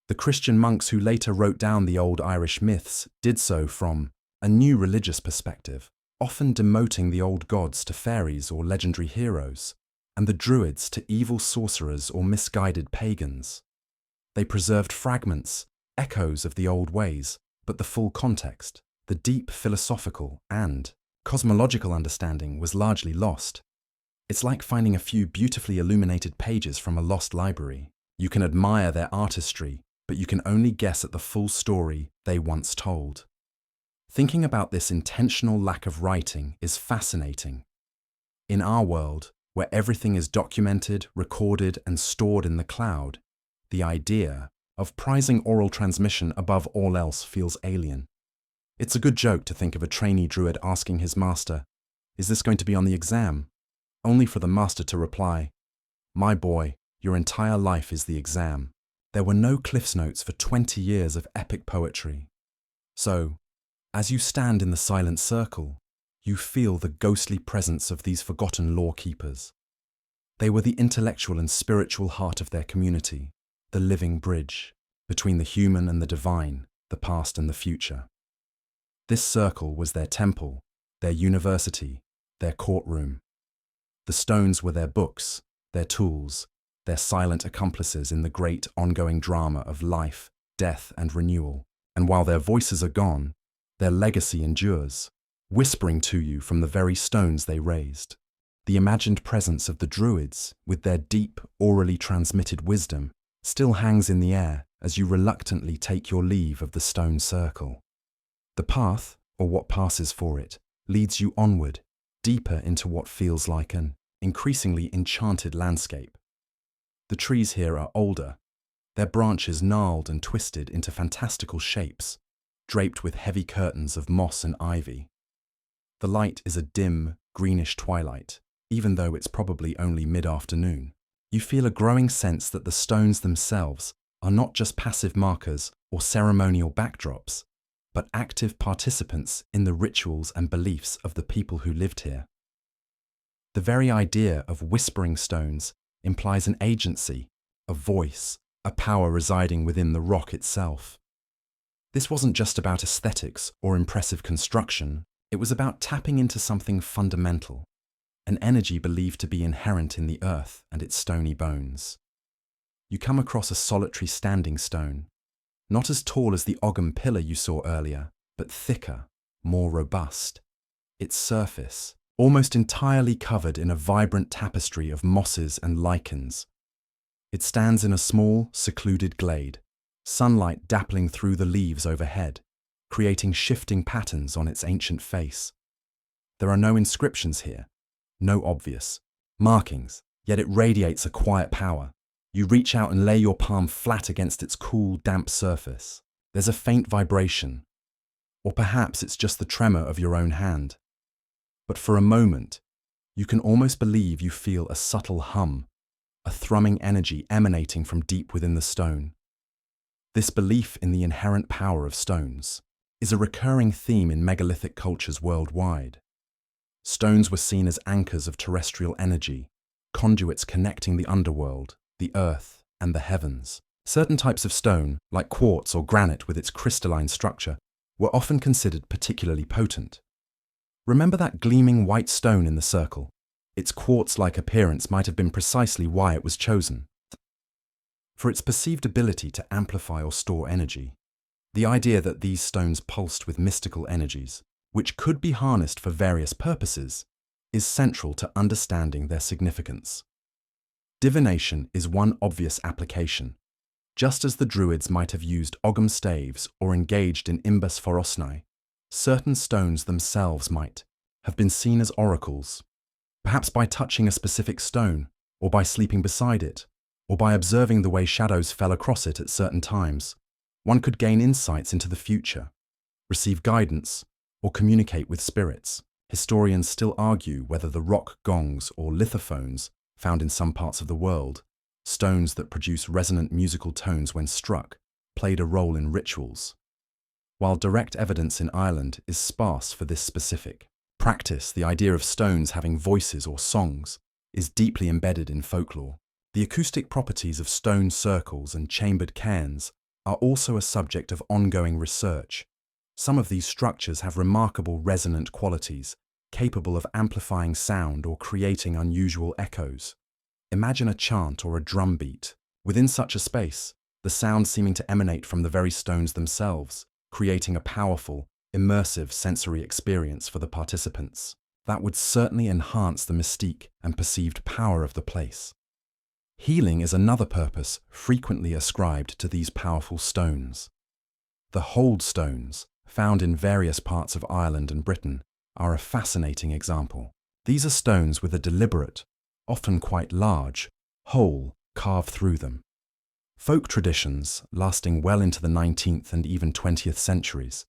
The Christian monks who later wrote down the old Irish myths did so from a new religious perspective, often demoting the old gods to fairies or legendary heroes, and the Druids to evil sorcerers or misguided pagans. They preserved fragments, echoes of the old ways, but the full context, the deep philosophical and cosmological understanding was largely lost. It's like finding a few beautifully illuminated pages from a lost library. You can admire their artistry, but you can only guess at the full story they once told. Thinking about this intentional lack of writing is fascinating. In our world, where everything is documented, recorded, and stored in the cloud, the idea of prizing oral transmission above all else feels alien. It's a good joke to think of a trainee druid asking his master, "Is this going to be on the exam?" Only for the master to reply, "My boy, your entire life is the exam." There were no Cliff's Notes for 20 years of epic poetry. So, as you stand in the silent circle, you feel the ghostly presence of these forgotten lore keepers. They were the intellectual and spiritual heart of their community, the living bridge between the human and the divine, the past and the future. This circle was their temple, their university, their courtroom. The stones were their books, their tools, their silent accomplices in the great ongoing drama of life, death, and renewal. And while their voices are gone, their legacy endures, whispering to you from the very stones they raised. The imagined presence of the Druids, with their deep, orally transmitted wisdom, still hangs in the air as you reluctantly take your leave of the stone circle. The path, or what passes for it, leads you onward, deeper into what feels like an increasingly enchanted landscape. The trees here are older, their branches gnarled and twisted into fantastical shapes, draped with heavy curtains of moss and ivy. The light is a dim, greenish twilight, even though it's probably only mid-afternoon. You feel a growing sense that the stones themselves are not just passive markers or ceremonial backdrops, but active participants in the rituals and beliefs of the people who lived here. The very idea of whispering stones implies an agency, a voice, a power residing within the rock itself. This wasn't just about aesthetics or impressive construction, it was about tapping into something fundamental, an energy believed to be inherent in the earth and its stony bones. You come across a solitary standing stone, not as tall as the Ogham pillar you saw earlier, but thicker, more robust. Its surface, almost entirely covered in a vibrant tapestry of mosses and lichens. It stands in a small, secluded glade, sunlight dappling through the leaves overhead, creating shifting patterns on its ancient face. There are no inscriptions here, no obvious markings, yet it radiates a quiet power. You reach out and lay your palm flat against its cool, damp surface. There's a faint vibration, or perhaps it's just the tremor of your own hand. But for a moment, you can almost believe you feel a subtle hum, a thrumming energy emanating from deep within the stone. This belief in the inherent power of stones is a recurring theme in megalithic cultures worldwide. Stones were seen as anchors of terrestrial energy, conduits connecting the underworld, the earth, and the heavens. Certain types of stone, like quartz or granite with its crystalline structure, were often considered particularly potent. Remember that gleaming white stone in the circle? Its quartz-like appearance might have been precisely why it was chosen. for its perceived ability to amplify or store energy. The idea that these stones pulsed with mystical energies, which could be harnessed for various purposes, is central to understanding their significance. Divination is one obvious application. Just as the Druids might have used ogham staves or engaged in imbus forosnai, certain stones themselves might have been seen as oracles, perhaps by touching a specific stone, or by sleeping beside it, or by observing the way shadows fell across it at certain times. One could gain insights into the future, receive guidance, or communicate with spirits. Historians still argue whether the rock gongs or lithophones found in some parts of the world, stones that produce resonant musical tones when struck, played a role in rituals. While direct evidence in Ireland is sparse for this specific practice, the idea of stones having voices or songs is deeply embedded in folklore. The acoustic properties of stone circles and chambered cairns are also a subject of ongoing research. Some of these structures have remarkable resonant qualities, capable of amplifying sound or creating unusual echoes. Imagine a chant or a drum beat. Within such a space, the sound seeming to emanate from the very stones themselves, creating a powerful, immersive sensory experience for the participants. That would certainly enhance the mystique and perceived power of the place. Healing is another purpose frequently ascribed to these powerful stones. The hold stones, found in various parts of Ireland and Britain, are a fascinating example. These are stones with a deliberate, often quite large, hole carved through them. Folk traditions, lasting well into the 19th and even 20th centuries,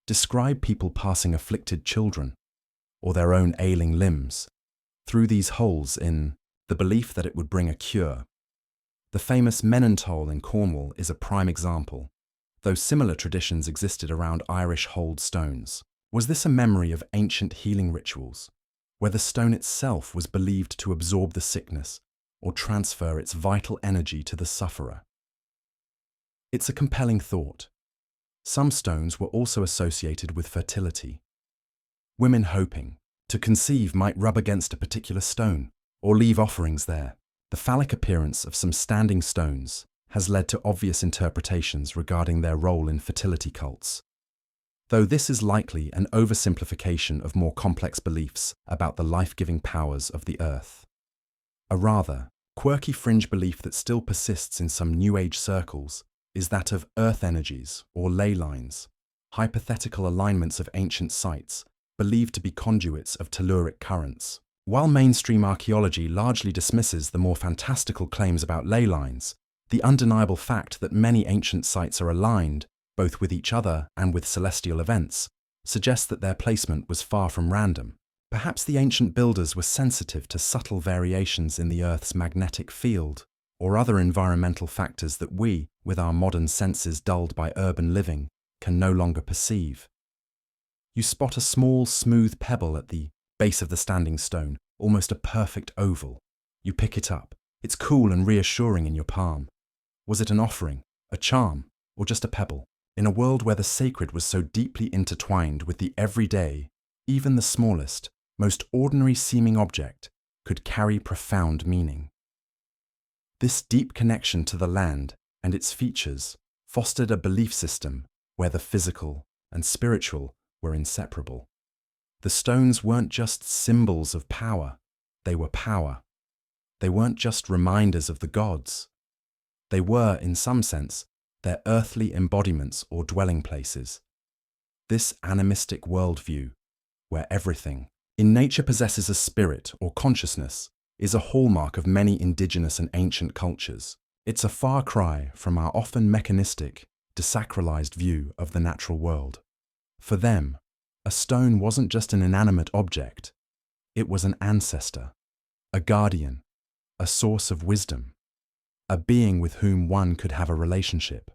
describe people passing afflicted children, or their own ailing limbs, through these holes in the belief that it would bring a cure. The famous Menontoll in Cornwall is a prime example, though similar traditions existed around Irish hold stones. Was this a memory of ancient healing rituals, where the stone itself was believed to absorb the sickness or transfer its vital energy to the sufferer? It's a compelling thought. Some stones were also associated with fertility. Women hoping to conceive might rub against a particular stone or leave offerings there. The phallic appearance of some standing stones has led to obvious interpretations regarding their role in fertility cults, though this is likely an oversimplification of more complex beliefs about the life-giving powers of the earth. A rather quirky fringe belief that still persists in some New Age circles is that of earth energies or ley lines, hypothetical alignments of ancient sites believed to be conduits of telluric currents. While mainstream archaeology largely dismisses the more fantastical claims about ley lines, the undeniable fact that many ancient sites are aligned, both with each other and with celestial events, suggests that their placement was far from random. Perhaps the ancient builders were sensitive to subtle variations in the Earth's magnetic field, or other environmental factors that we, with our modern senses dulled by urban living, can no longer perceive. You spot a small, smooth pebble at the base of the standing stone, almost a perfect oval. You pick it up. It's cool and reassuring in your palm. Was it an offering, a charm, or just a pebble? In a world where the sacred was so deeply intertwined with the everyday, even the smallest, most ordinary-seeming object could carry profound meaning. This deep connection to the land and its features fostered a belief system where the physical and spiritual were inseparable. The stones weren't just symbols of power, they were power. They weren't just reminders of the gods. They were, in some sense, their earthly embodiments or dwelling places. This animistic worldview, where everything in nature possesses a spirit or consciousness, is a hallmark of many indigenous and ancient cultures. It's a far cry from our often mechanistic, desacralized view of the natural world. For them, a stone wasn't just an inanimate object. It was an ancestor, a guardian, a source of wisdom, a being with whom one could have a relationship.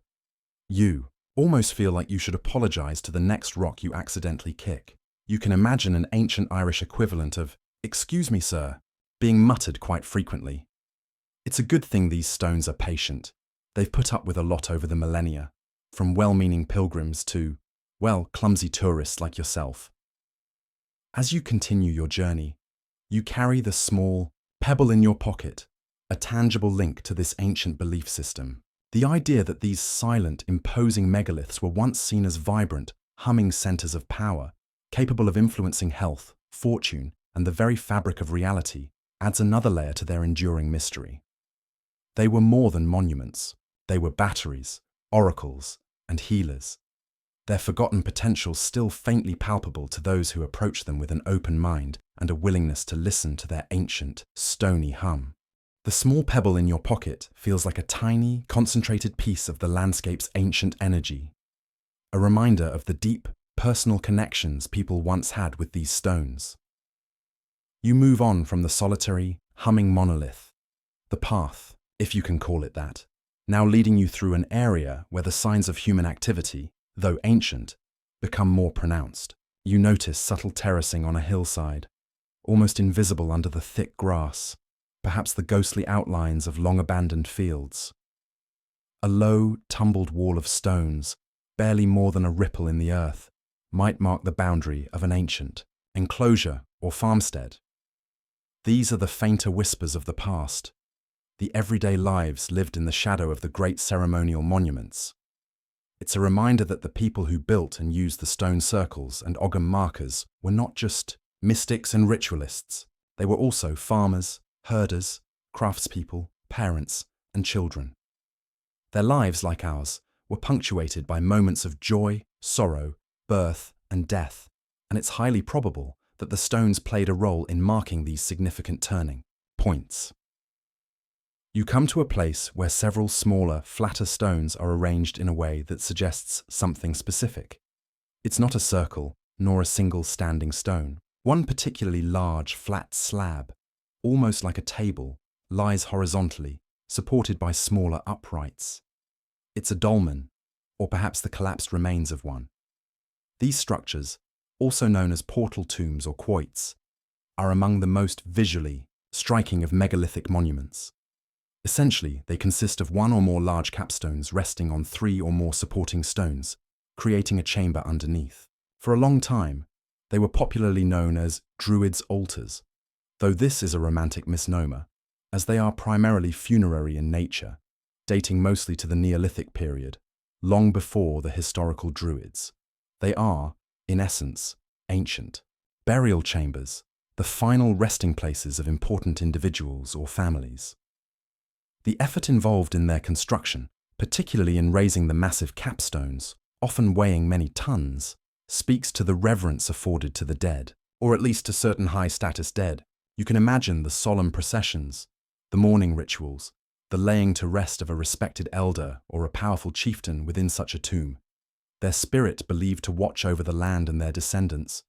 You almost feel like you should apologize to the next rock you accidentally kick. You can imagine an ancient Irish equivalent of, "Excuse me, sir," being muttered quite frequently. It's a good thing these stones are patient. They've put up with a lot over the millennia, from well-meaning pilgrims to, well, clumsy tourists like yourself. As you continue your journey, you carry the small pebble in your pocket, a tangible link to this ancient belief system. The idea that these silent, imposing megaliths were once seen as vibrant, humming centers of power, capable of influencing health, fortune, and the very fabric of reality, adds another layer to their enduring mystery. They were more than monuments. They were batteries, oracles, and healers. Their forgotten potential still faintly palpable to those who approach them with an open mind and a willingness to listen to their ancient, stony hum. The small pebble in your pocket feels like a tiny, concentrated piece of the landscape's ancient energy, a reminder of the deep, personal connections people once had with these stones. You move on from the solitary, humming monolith, the path, if you can call it that, now leading you through an area where the signs of human activity, though ancient, become more pronounced. You notice subtle terracing on a hillside, almost invisible under the thick grass, perhaps the ghostly outlines of long-abandoned fields. A low, tumbled wall of stones, barely more than a ripple in the earth, might mark the boundary of an ancient enclosure or farmstead. These are the fainter whispers of the past, the everyday lives lived in the shadow of the great ceremonial monuments. It's a reminder that the people who built and used the stone circles and Ogham markers were not just mystics and ritualists. They were also farmers, herders, craftspeople, parents, and children. Their lives, like ours, were punctuated by moments of joy, sorrow, birth, and death, and it's highly probable that the stones played a role in marking these significant turning points. You come to a place where several smaller, flatter stones are arranged in a way that suggests something specific. It's not a circle, nor a single standing stone. One particularly large, flat slab, almost like a table, lies horizontally, supported by smaller uprights. It's a dolmen, or perhaps the collapsed remains of one. These structures, also known as portal tombs or quoits, are among the most visually striking of megalithic monuments. Essentially, they consist of one or more large capstones resting on three or more supporting stones, creating a chamber underneath. For a long time, they were popularly known as Druids' altars, though this is a romantic misnomer, as they are primarily funerary in nature, dating mostly to the Neolithic period, long before the historical Druids. They are, in essence, ancient burial chambers, the final resting places of important individuals or families. The effort involved in their construction, particularly in raising the massive capstones, often weighing many tons, speaks to the reverence afforded to the dead, or at least to certain high-status dead. You can imagine the solemn processions, the mourning rituals, the laying to rest of a respected elder or a powerful chieftain within such a tomb, their spirit believed to watch over the land and their descendants.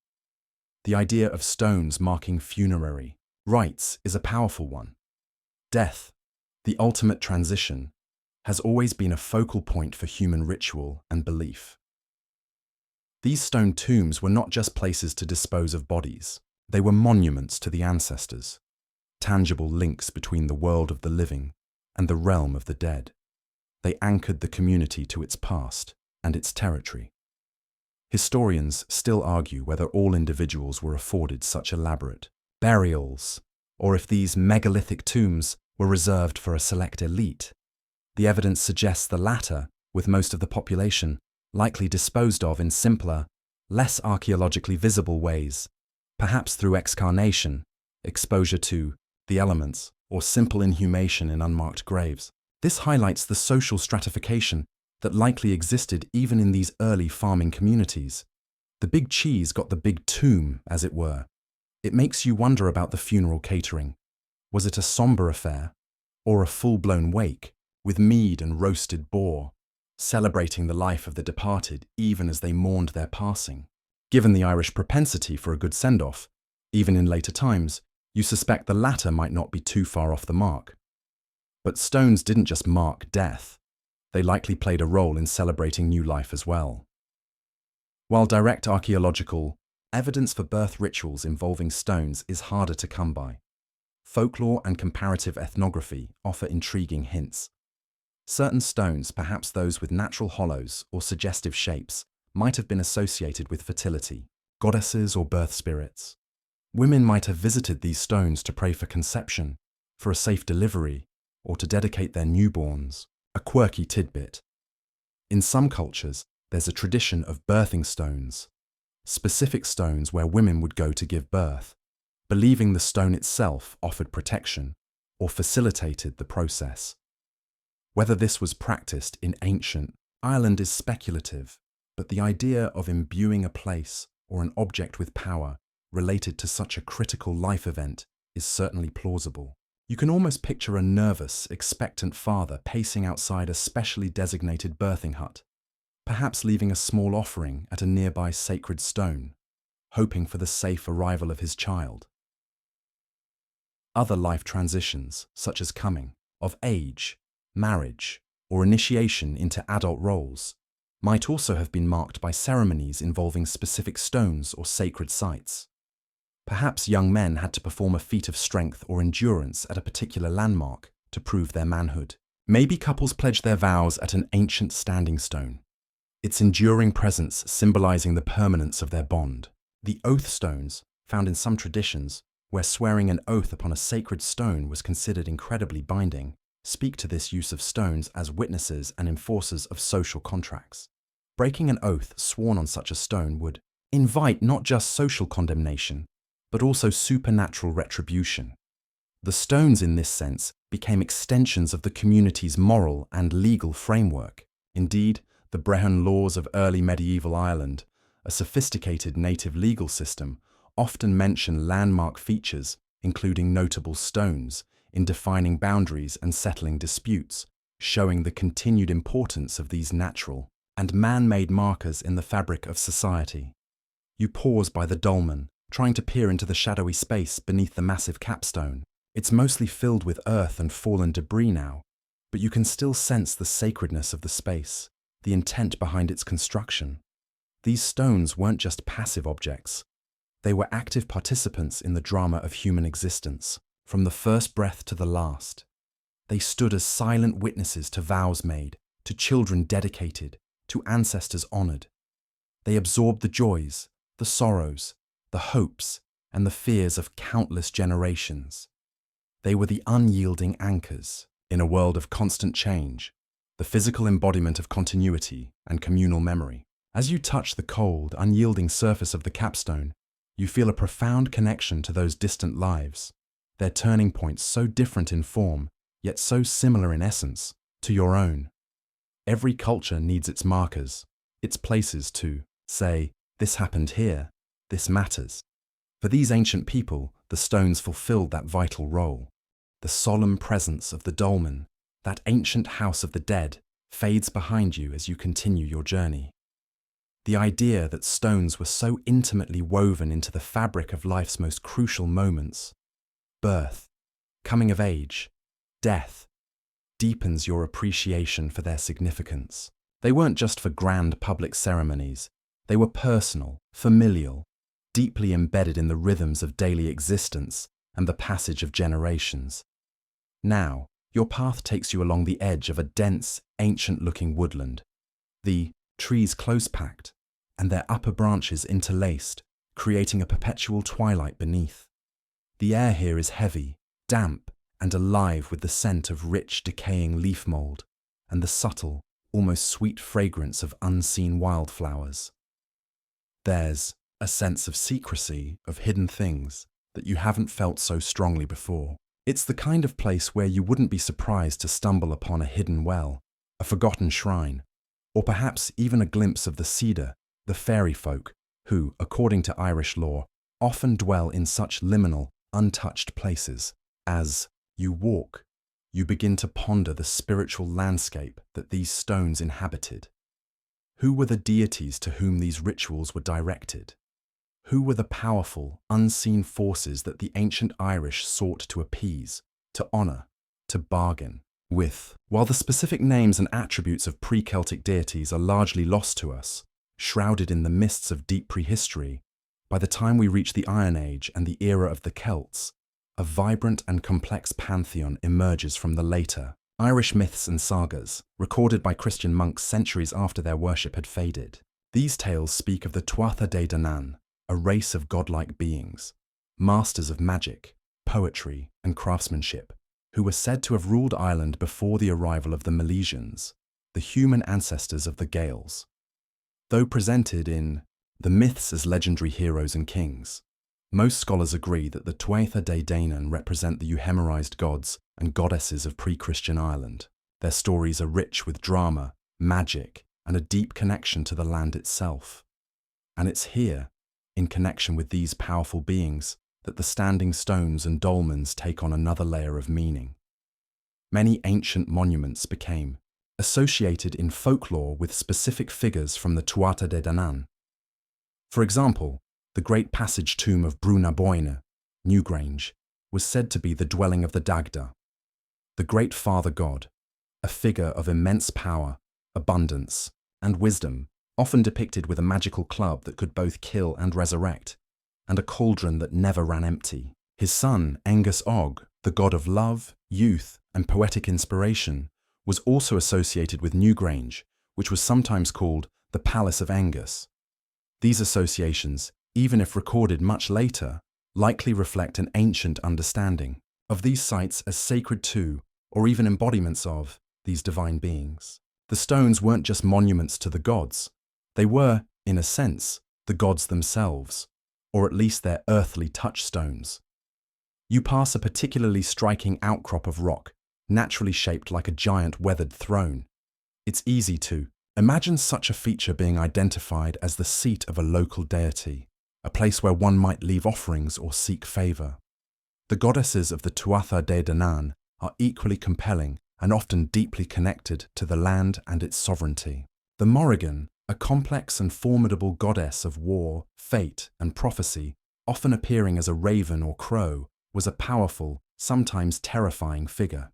The idea of stones marking funerary rites is a powerful one. Death, the ultimate transition, has always been a focal point for human ritual and belief. These stone tombs were not just places to dispose of bodies. They were monuments to the ancestors, tangible links between the world of the living and the realm of the dead. They anchored the community to its past and its territory. Historians still argue whether all individuals were afforded such elaborate burials, or if these megalithic tombs were reserved for a select elite. The evidence suggests the latter, with most of the population likely disposed of in simpler, less archaeologically visible ways, perhaps through excarnation, exposure to the elements, or simple inhumation in unmarked graves. This highlights the social stratification that likely existed even in these early farming communities. The big cheese got the big tomb, as it were. It makes you wonder about the funeral catering. Was it a somber affair, or a full-blown wake, with mead and roasted boar, celebrating the life of the departed even as they mourned their passing? Given the Irish propensity for a good send-off, even in later times, you suspect the latter might not be too far off the mark. But stones didn't just mark death. They likely played a role in celebrating new life as well. While direct archaeological evidence for birth rituals involving stones is harder to come by, folklore and comparative ethnography offer intriguing hints. Certain stones, perhaps those with natural hollows or suggestive shapes, might have been associated with fertility, goddesses or birth spirits. Women might have visited these stones to pray for conception, for a safe delivery, or to dedicate their newborns, a quirky tidbit. In some cultures, there's a tradition of birthing stones, specific stones where women would go to give birth, believing the stone itself offered protection or facilitated the process. Whether this was practiced in ancient Ireland is speculative, but the idea of imbuing a place or an object with power related to such a critical life event is certainly plausible. You can almost picture a nervous, expectant father pacing outside a specially designated birthing hut, perhaps leaving a small offering at a nearby sacred stone, hoping for the safe arrival of his child. Other life transitions, such as coming of age, marriage, or initiation into adult roles, might also have been marked by ceremonies involving specific stones or sacred sites. Perhaps young men had to perform a feat of strength or endurance at a particular landmark to prove their manhood. Maybe couples pledged their vows at an ancient standing stone, its enduring presence symbolizing the permanence of their bond. The oath stones, found in some traditions, where swearing an oath upon a sacred stone was considered incredibly binding, speak to this use of stones as witnesses and enforcers of social contracts. Breaking an oath sworn on such a stone would invite not just social condemnation, but also supernatural retribution. The stones, in this sense, became extensions of the community's moral and legal framework. Indeed, the Brehon laws of early medieval Ireland, a sophisticated native legal system, often mention landmark features, including notable stones, in defining boundaries and settling disputes, showing the continued importance of these natural and man-made markers in the fabric of society. You pause by the dolmen, trying to peer into the shadowy space beneath the massive capstone. It's mostly filled with earth and fallen debris now, but you can still sense the sacredness of the space, the intent behind its construction. These stones weren't just passive objects. They were active participants in the drama of human existence, from the first breath to the last. They stood as silent witnesses to vows made, to children dedicated, to ancestors honored. They absorbed the joys, the sorrows, the hopes, and the fears of countless generations. They were the unyielding anchors in a world of constant change, the physical embodiment of continuity and communal memory. As you touch the cold, unyielding surface of the capstone, you feel a profound connection to those distant lives, their turning points so different in form, yet so similar in essence, to your own. Every culture needs its markers, its places to say, this happened here, this matters. For these ancient people, the stones fulfilled that vital role. The solemn presence of the dolmen, that ancient house of the dead, fades behind you as you continue your journey. The idea that stones were so intimately woven into the fabric of life's most crucial moments, birth, coming of age, death, deepens your appreciation for their significance. They weren't just for grand public ceremonies. They were personal, familial, deeply embedded in the rhythms of daily existence and the passage of generations. Now, your path takes you along the edge of a dense, ancient-looking woodland. The trees close-packed, and their upper branches interlaced, creating a perpetual twilight beneath. The air here is heavy, damp, and alive with the scent of rich, decaying leaf mold and the subtle, almost sweet fragrance of unseen wildflowers. There's a sense of secrecy, of hidden things, that you haven't felt so strongly before. It's the kind of place where you wouldn't be surprised to stumble upon a hidden well, a forgotten shrine, or perhaps even a glimpse of the cedar, the fairy folk, who, according to Irish lore, often dwell in such liminal, untouched places. As you walk, you begin to ponder the spiritual landscape that these stones inhabited. Who were the deities to whom these rituals were directed? Who were the powerful, unseen forces that the ancient Irish sought to appease, to honor, to bargain with? While the specific names and attributes of pre-Celtic deities are largely lost to us, shrouded in the mists of deep prehistory, by the time we reach the Iron Age and the era of the Celts, a vibrant and complex pantheon emerges from the later Irish myths and sagas, recorded by Christian monks centuries after their worship had faded. These tales speak of the Tuatha Dé Danann, a race of godlike beings, masters of magic, poetry, and craftsmanship, who were said to have ruled Ireland before the arrival of the Milesians, the human ancestors of the Gaels. Though presented in the myths as legendary heroes and kings, most scholars agree that the Tuatha De Danann represent the euhemerized gods and goddesses of pre-Christian Ireland. Their stories are rich with drama, magic, and a deep connection to the land itself. And it's here, in connection with these powerful beings, that the standing stones and dolmens take on another layer of meaning. Many ancient monuments became associated in folklore with specific figures from the Tuatha De Danann. For example, the great passage tomb of Brunaboyne, Newgrange, was said to be the dwelling of the Dagda, the great father god, a figure of immense power, abundance, and wisdom, often depicted with a magical club that could both kill and resurrect, and a cauldron that never ran empty. His son, Angus Og, the god of love, youth, and poetic inspiration, was also associated with Newgrange, which was sometimes called the Palace of Angus. These associations, even if recorded much later, likely reflect an ancient understanding of these sites as sacred to, or even embodiments of, these divine beings. The stones weren't just monuments to the gods. They were, in a sense, the gods themselves, or at least their earthly touchstones. You pass a particularly striking outcrop of rock, naturally shaped like a giant weathered throne. It's easy to imagine such a feature being identified as the seat of a local deity, a place where one might leave offerings or seek favor. The goddesses of the Tuatha De Danann are equally compelling and often deeply connected to the land and its sovereignty. The Morrigan, a complex and formidable goddess of war, fate, and prophecy, often appearing as a raven or crow, was a powerful, sometimes terrifying figure.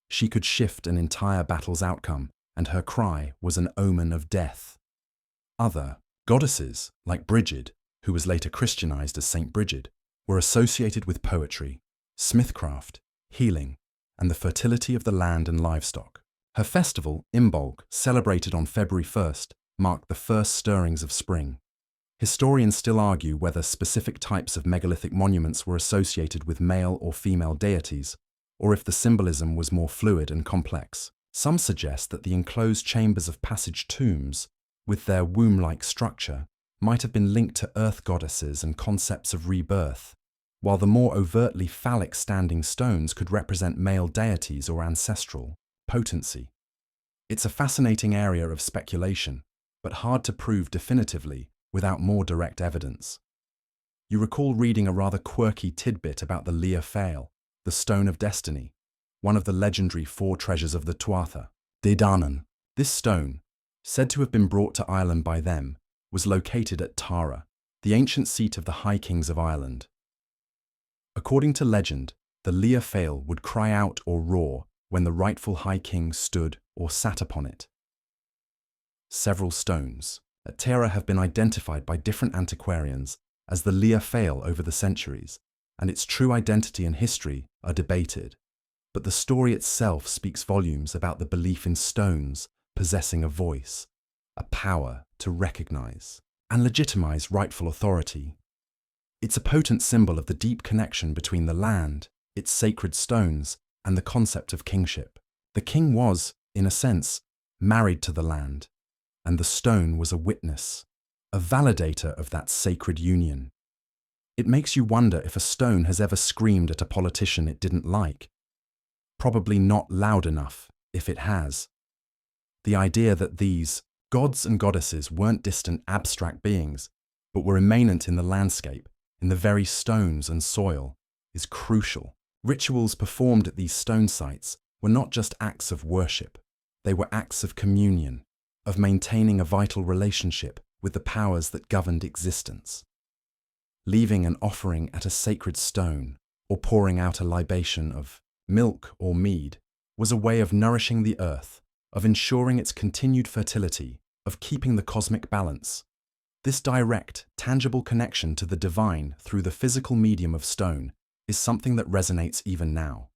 She could shift an entire battle's outcome, and her cry was an omen of death. Other goddesses, like Brigid, who was later Christianized as Saint Brigid, were associated with poetry, smithcraft, healing, and the fertility of the land and livestock. Her festival, Imbolc, celebrated on February 1st, marked the first stirrings of spring. Historians still argue whether specific types of megalithic monuments were associated with male or female deities, or if the symbolism was more fluid and complex. Some suggest that the enclosed chambers of passage tombs, with their womb-like structure, might have been linked to earth goddesses and concepts of rebirth, while the more overtly phallic standing stones could represent male deities or ancestral potency. It's a fascinating area of speculation, but hard to prove definitively without more direct evidence. You recall reading a rather quirky tidbit about the LieFlow, the Stone of Destiny, one of the legendary 4 treasures of the Tuatha De Danann. This stone, said to have been brought to Ireland by them, was located at Tara, the ancient seat of the High Kings of Ireland. According to legend, the LieFlow would cry out or roar when the rightful High King stood or sat upon it. Several stones at Tara have been identified by different antiquarians as the LieFlow over the centuries, and its true identity and history are debated. But the story itself speaks volumes about the belief in stones possessing a voice, a power to recognize and legitimize rightful authority. It's a potent symbol of the deep connection between the land, its sacred stones, and the concept of kingship. The king was, in a sense, married to the land, and the stone was a witness, a validator of that sacred union. It makes you wonder if a stone has ever screamed at a politician it didn't like. Probably not loud enough, if it has. The idea that these gods and goddesses weren't distant abstract beings, but were immanent in the landscape, in the very stones and soil, is crucial. Rituals performed at these stone sites were not just acts of worship. They were acts of communion, of maintaining a vital relationship with the powers that governed existence. Leaving an offering at a sacred stone, or pouring out a libation of milk or mead, was a way of nourishing the earth, of ensuring its continued fertility, of keeping the cosmic balance. This direct, tangible connection to the divine through the physical medium of stone is something that resonates even now.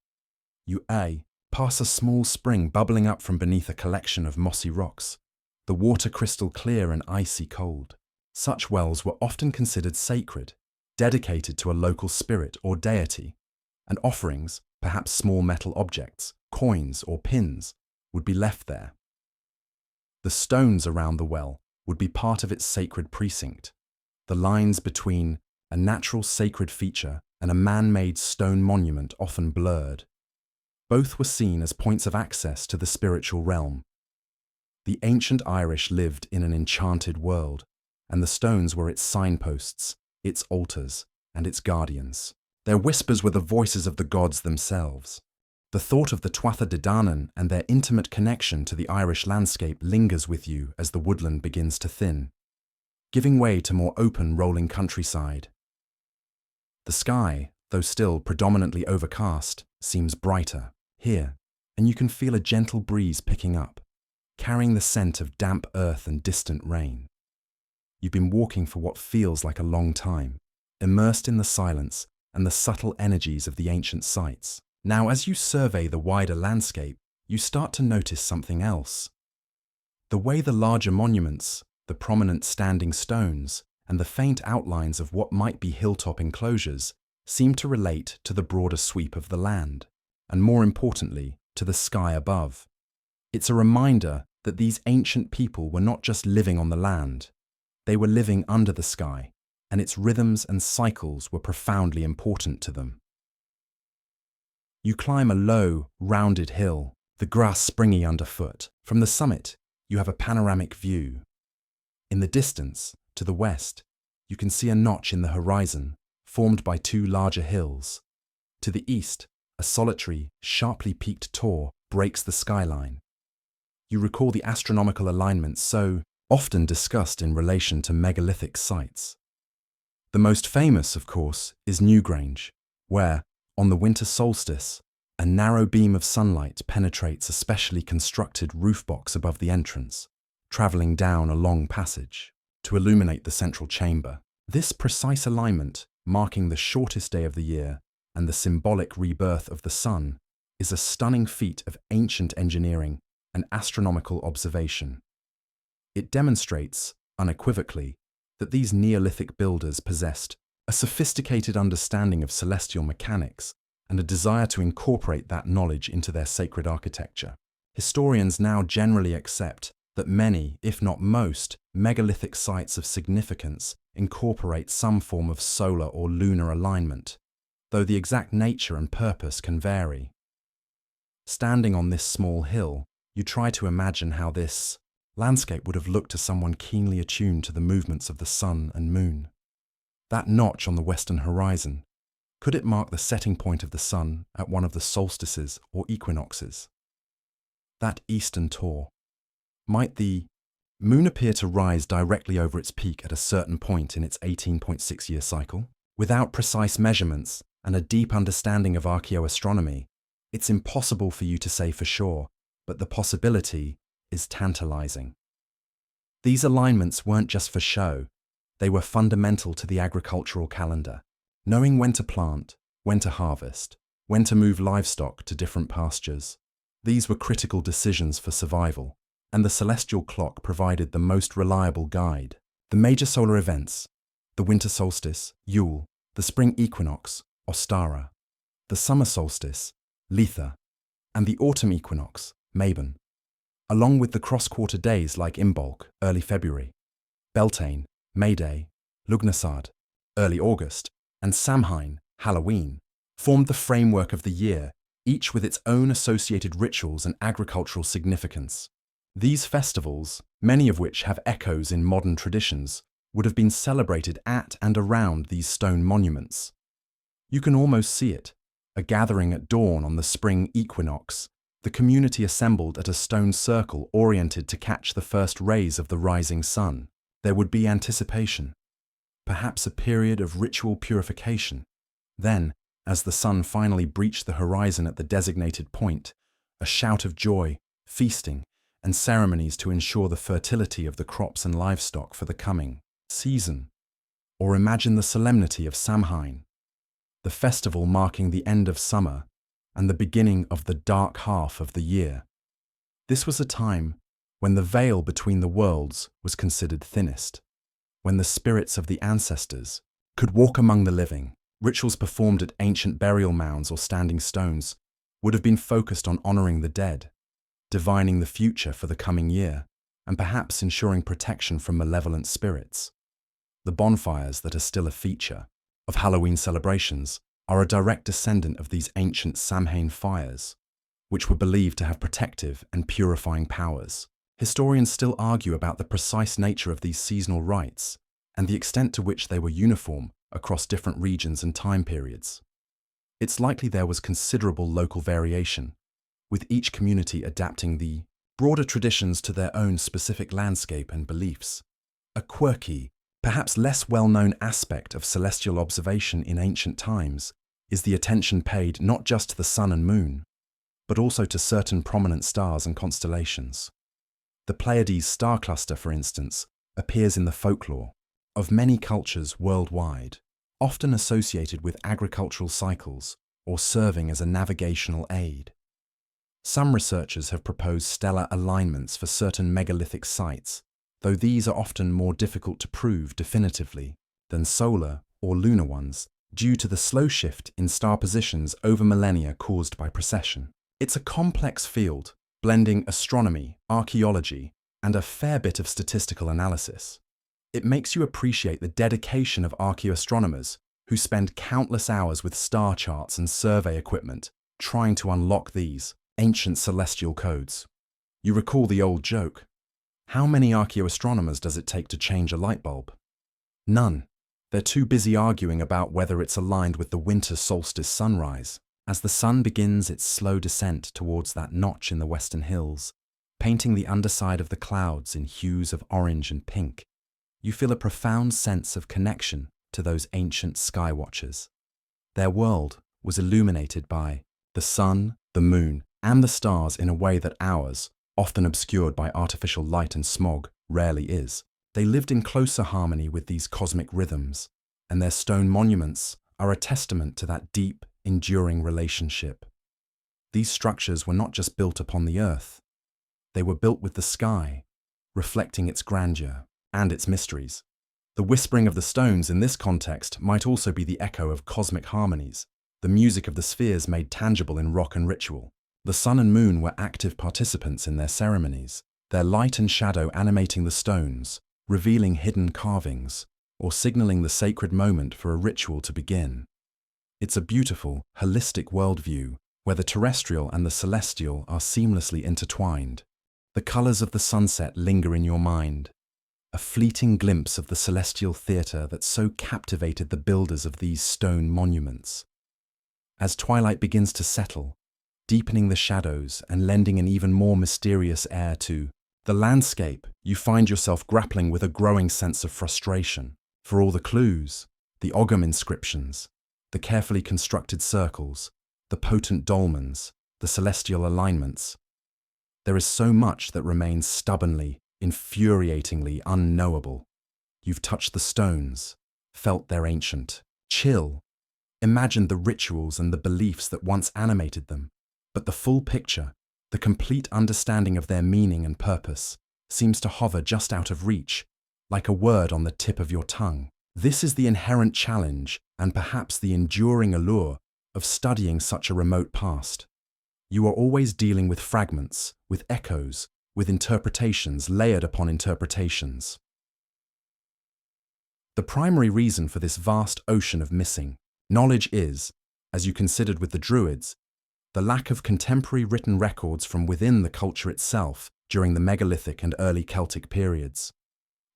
You pass a small spring bubbling up from beneath a collection of mossy rocks, the water crystal clear and icy cold. Such wells were often considered sacred, dedicated to a local spirit or deity, and offerings, Perhaps small metal objects, coins or pins, would be left there. The stones around the well would be part of its sacred precinct, the lines between a natural sacred feature and a man-made stone monument often blurred. Both were seen as points of access to the spiritual realm. The ancient Irish lived in an enchanted world, and the stones were its signposts, its altars, and its guardians. Their whispers were the voices of the gods themselves. The thought of the Tuatha De Danann and their intimate connection to the Irish landscape lingers with you as the woodland begins to thin, giving way to more open, rolling countryside. The sky, though still predominantly overcast, seems brighter here, and you can feel a gentle breeze picking up, carrying the scent of damp earth and distant rain. You've been walking for what feels like a long time, immersed in the silence and the subtle energies of the ancient sites. Now, as you survey the wider landscape, you start to notice something else. The way the larger monuments, the prominent standing stones, and the faint outlines of what might be hilltop enclosures seem to relate to the broader sweep of the land, and more importantly, to the sky above. It's a reminder that these ancient people were not just living on the land, they were living under the sky, and its rhythms and cycles were profoundly important to them. You climb a low, rounded hill, the grass springy underfoot. From the summit, you have a panoramic view. In the distance, to the west, you can see a notch in the horizon, formed by two larger hills. To the east, a solitary, sharply peaked tor breaks the skyline. You recall the astronomical alignments so often discussed in relation to megalithic sites. The most famous, of course, is Newgrange, where, on the winter solstice, a narrow beam of sunlight penetrates a specially constructed roof box above the entrance, travelling down a long passage to illuminate the central chamber. This precise alignment, marking the shortest day of the year and the symbolic rebirth of the sun, is a stunning feat of ancient engineering and astronomical observation. It demonstrates, unequivocally, that these Neolithic builders possessed a sophisticated understanding of celestial mechanics and a desire to incorporate that knowledge into their sacred architecture. Historians now generally accept that many, if not most, megalithic sites of significance incorporate some form of solar or lunar alignment, though the exact nature and purpose can vary. Standing on this small hill, you try to imagine how this landscape would have looked to someone keenly attuned to the movements of the sun and moon. That notch on the western horizon, could it mark the setting point of the sun at one of the solstices or equinoxes? That eastern tor, might the moon appear to rise directly over its peak at a certain point in its 18.6-year cycle? Without precise measurements and a deep understanding of archaeoastronomy, it's impossible for you to say for sure, but the possibility is tantalizing. These alignments weren't just for show, they were fundamental to the agricultural calendar. Knowing when to plant, when to harvest, when to move livestock to different pastures. These were critical decisions for survival, and the celestial clock provided the most reliable guide. The major solar events, the winter solstice, Yule, the spring equinox, Ostara, the summer solstice, Letha, and the autumn equinox, Mabon, along with the cross-quarter days like Imbolc, early February, Beltane, May Day, Lugnasad, early August, and Samhain, Halloween, formed the framework of the year, each with its own associated rituals and agricultural significance. These festivals, many of which have echoes in modern traditions, would have been celebrated at and around these stone monuments. You can almost see it, a gathering at dawn on the spring equinox, the community assembled at a stone circle oriented to catch the first rays of the rising sun. There would be anticipation, perhaps a period of ritual purification. Then, as the sun finally breached the horizon at the designated point, a shout of joy, feasting, and ceremonies to ensure the fertility of the crops and livestock for the coming season. Or imagine the solemnity of Samhain, the festival marking the end of summer and the beginning of the dark half of the year. This was a time when the veil between the worlds was considered thinnest, when the spirits of the ancestors could walk among the living, Rituals performed at ancient burial mounds or standing stones would have been focused on honoring the dead, divining the future for the coming year, and perhaps ensuring protection from malevolent spirits. The bonfires that are still a feature of Halloween celebrations are a direct descendant of these ancient Samhain fires, which were believed to have protective and purifying powers. Historians still argue about the precise nature of these seasonal rites and the extent to which they were uniform across different regions and time periods. It's likely there was considerable local variation, with each community adapting the broader traditions to their own specific landscape and beliefs. A quirky, perhaps less well-known aspect of celestial observation in ancient times is the attention paid not just to the sun and moon, but also to certain prominent stars and constellations. The Pleiades star cluster, for instance, appears in the folklore of many cultures worldwide, often associated with agricultural cycles or serving as a navigational aid. Some researchers have proposed stellar alignments for certain megalithic sites, though these are often more difficult to prove definitively than solar or lunar ones due to the slow shift in star positions over millennia caused by precession. It's a complex field, blending astronomy, archaeology, and a fair bit of statistical analysis. It makes you appreciate the dedication of archaeoastronomers who spend countless hours with star charts and survey equipment trying to unlock these ancient celestial codes. You recall the old joke, how many archaeoastronomers does it take to change a light bulb? None. They're too busy arguing about whether it's aligned with the winter solstice sunrise. As the sun begins its slow descent towards that notch in the western hills, painting the underside of the clouds in hues of orange and pink, you feel a profound sense of connection to those ancient sky watchers. Their world was illuminated by the sun, the moon, and the stars in a way that ours, often obscured by artificial light and smog, rarely is. They lived in closer harmony with these cosmic rhythms, and their stone monuments are a testament to that deep, enduring relationship. These structures were not just built upon the earth, they were built with the sky, reflecting its grandeur and its mysteries. The whispering of the stones in this context might also be the echo of cosmic harmonies, the music of the spheres made tangible in rock and ritual. The sun and moon were active participants in their ceremonies, their light and shadow animating the stones, revealing hidden carvings, or signaling the sacred moment for a ritual to begin. It's a beautiful, holistic worldview where the terrestrial and the celestial are seamlessly intertwined. The colors of the sunset linger in your mind, a fleeting glimpse of the celestial theater that so captivated the builders of these stone monuments. As twilight begins to settle, deepening the shadows and lending an even more mysterious air to the landscape, you find yourself grappling with a growing sense of frustration. For all the clues, the Ogham inscriptions, the carefully constructed circles, the potent dolmens, the celestial alignments, there is so much that remains stubbornly, infuriatingly unknowable. You've touched the stones, felt their ancient chill, imagined the rituals and the beliefs that once animated them, but the full picture, the complete understanding of their meaning and purpose, seems to hover just out of reach, like a word on the tip of your tongue. This is the inherent challenge and perhaps the enduring allure of studying such a remote past. You are always dealing with fragments, with echoes, with interpretations layered upon interpretations. The primary reason for this vast ocean of missing knowledge is, as you considered with the Druids, the lack of contemporary written records from within the culture itself during the megalithic and early Celtic periods.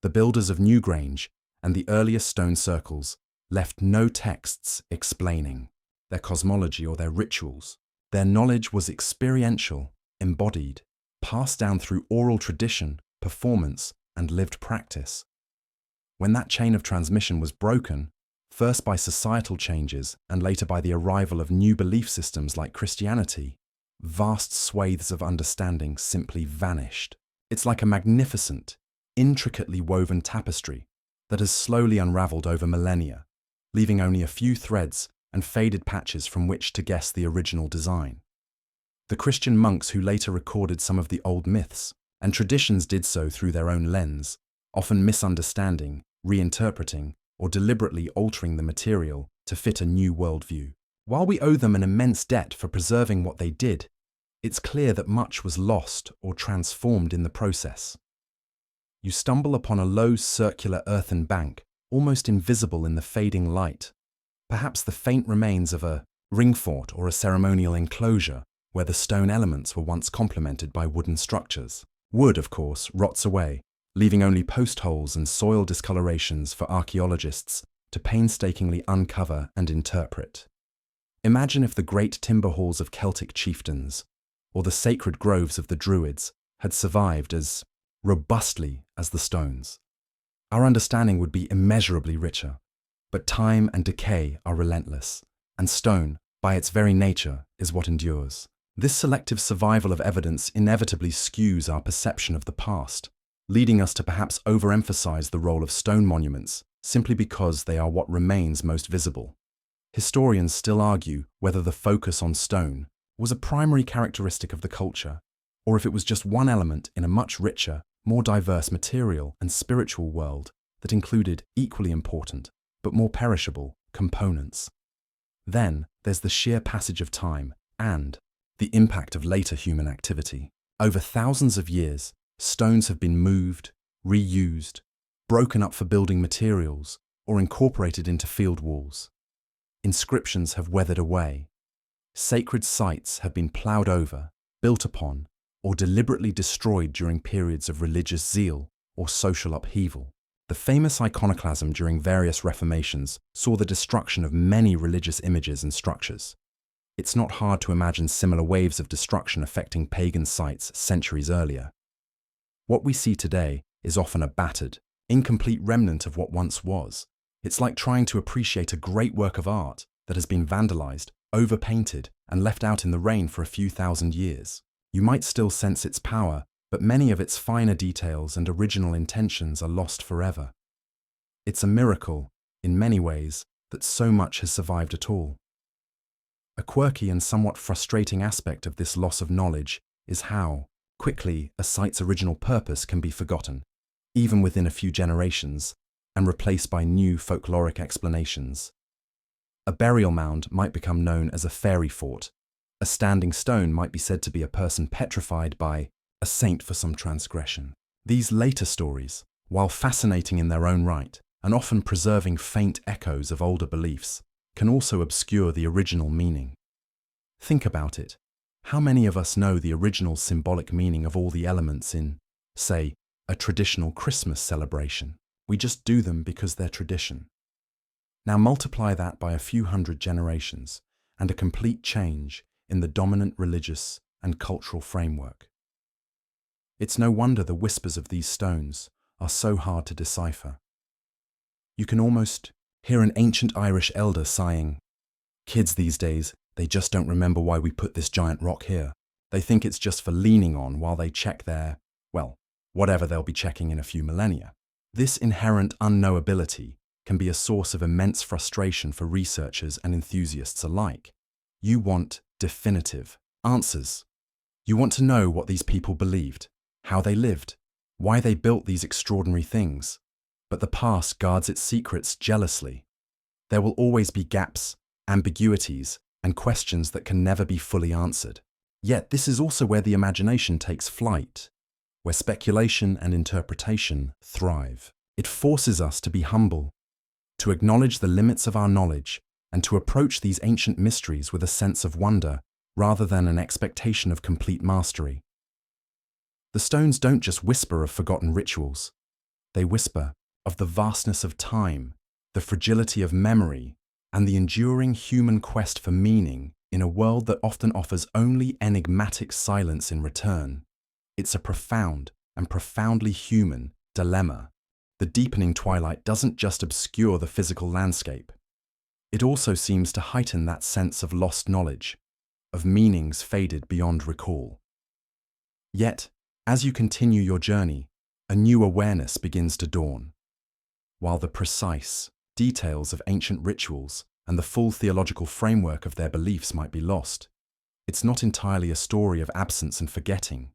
The builders of Newgrange and the earliest stone circles left no texts explaining their cosmology or their rituals. Their knowledge was experiential, embodied, passed down through oral tradition, performance, and lived practice. When that chain of transmission was broken, first by societal changes and later by the arrival of new belief systems like Christianity, vast swathes of understanding simply vanished. It's like a magnificent, intricately woven tapestry that has slowly unraveled over millennia, leaving only a few threads and faded patches from which to guess the original design. The Christian monks who later recorded some of the old myths and traditions did so through their own lens, often misunderstanding, reinterpreting, or deliberately altering the material to fit a new worldview. While we owe them an immense debt for preserving what they did, it's clear that much was lost or transformed in the process. You stumble upon a low circular earthen bank, almost invisible in the fading light, perhaps the faint remains of a ring fort or a ceremonial enclosure where the stone elements were once complemented by wooden structures. Wood, of course, rots away, leaving only post holes and soil discolorations for archaeologists to painstakingly uncover and interpret. Imagine if the great timber halls of Celtic chieftains, or the sacred groves of the Druids, had survived as robustly as the stones. Our understanding would be immeasurably richer, but time and decay are relentless, and stone, by its very nature, is what endures. This selective survival of evidence inevitably skews our perception of the past, leading us to perhaps overemphasize the role of stone monuments simply because they are what remains most visible. Historians still argue whether the focus on stone was a primary characteristic of the culture, or if it was just one element in a much richer, more diverse material and spiritual world that included equally important, but more perishable, components. Then there's the sheer passage of time and the impact of later human activity. Over thousands of years, stones have been moved, reused, broken up for building materials, or incorporated into field walls. Inscriptions have weathered away. Sacred sites have been ploughed over, built upon, or deliberately destroyed during periods of religious zeal or social upheaval. The famous iconoclasm during various reformations saw the destruction of many religious images and structures. It's not hard to imagine similar waves of destruction affecting pagan sites centuries earlier. What we see today is often a battered, incomplete remnant of what once was. It's like trying to appreciate a great work of art that has been vandalized, overpainted, and left out in the rain for a few thousand years. You might still sense its power, but many of its finer details and original intentions are lost forever. It's a miracle, in many ways, that so much has survived at all. A quirky and somewhat frustrating aspect of this loss of knowledge is how quickly a site's original purpose can be forgotten, even within a few generations, and replaced by new folkloric explanations. A burial mound might become known as a fairy fort. A standing stone might be said to be a person petrified by a saint for some transgression. These later stories, while fascinating in their own right and often preserving faint echoes of older beliefs, can also obscure the original meaning. Think about it. How many of us know the original symbolic meaning of all the elements in, say, a traditional Christmas celebration? We just do them because they're tradition. Now multiply that by a few hundred generations and a complete change in the dominant religious and cultural framework. It's no wonder the whispers of these stones are so hard to decipher. You can almost hear an ancient Irish elder sighing, "Kids these days, they just don't remember why we put this giant rock here. They think it's just for leaning on while they check their, well, whatever they'll be checking in a few millennia." This inherent unknowability can be a source of immense frustration for researchers and enthusiasts alike. You want definitive answers. You want to know what these people believed, how they lived, why they built these extraordinary things. But the past guards its secrets jealously. There will always be gaps, ambiguities, and questions that can never be fully answered. Yet this is also where the imagination takes flight, where speculation and interpretation thrive. It forces us to be humble, to acknowledge the limits of our knowledge, and to approach these ancient mysteries with a sense of wonder rather than an expectation of complete mastery. The stones don't just whisper of forgotten rituals. They whisper of the vastness of time, the fragility of memory, and the enduring human quest for meaning in a world that often offers only enigmatic silence in return. It's a profound and profoundly human dilemma. The deepening twilight doesn't just obscure the physical landscape. It also seems to heighten that sense of lost knowledge, of meanings faded beyond recall. Yet, as you continue your journey, a new awareness begins to dawn. While the precise details of ancient rituals and the full theological framework of their beliefs might be lost, it's not entirely a story of absence and forgetting.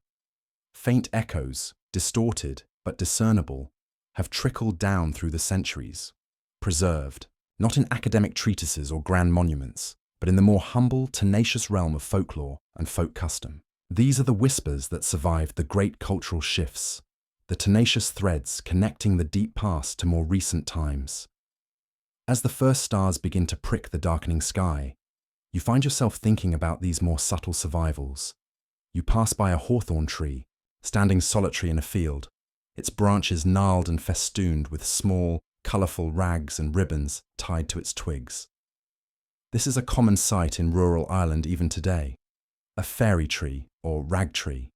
Faint echoes, distorted but discernible, have trickled down through the centuries, preserved, not in academic treatises or grand monuments, but in the more humble, tenacious realm of folklore and folk custom. These are the whispers that survived the great cultural shifts, the tenacious threads connecting the deep past to more recent times. As the first stars begin to prick the darkening sky, you find yourself thinking about these more subtle survivals. You pass by a hawthorn tree, standing solitary in a field, its branches gnarled and festooned with small, colourful rags and ribbons tied to its twigs. This is a common sight in rural Ireland even today, a fairy tree or rag tree.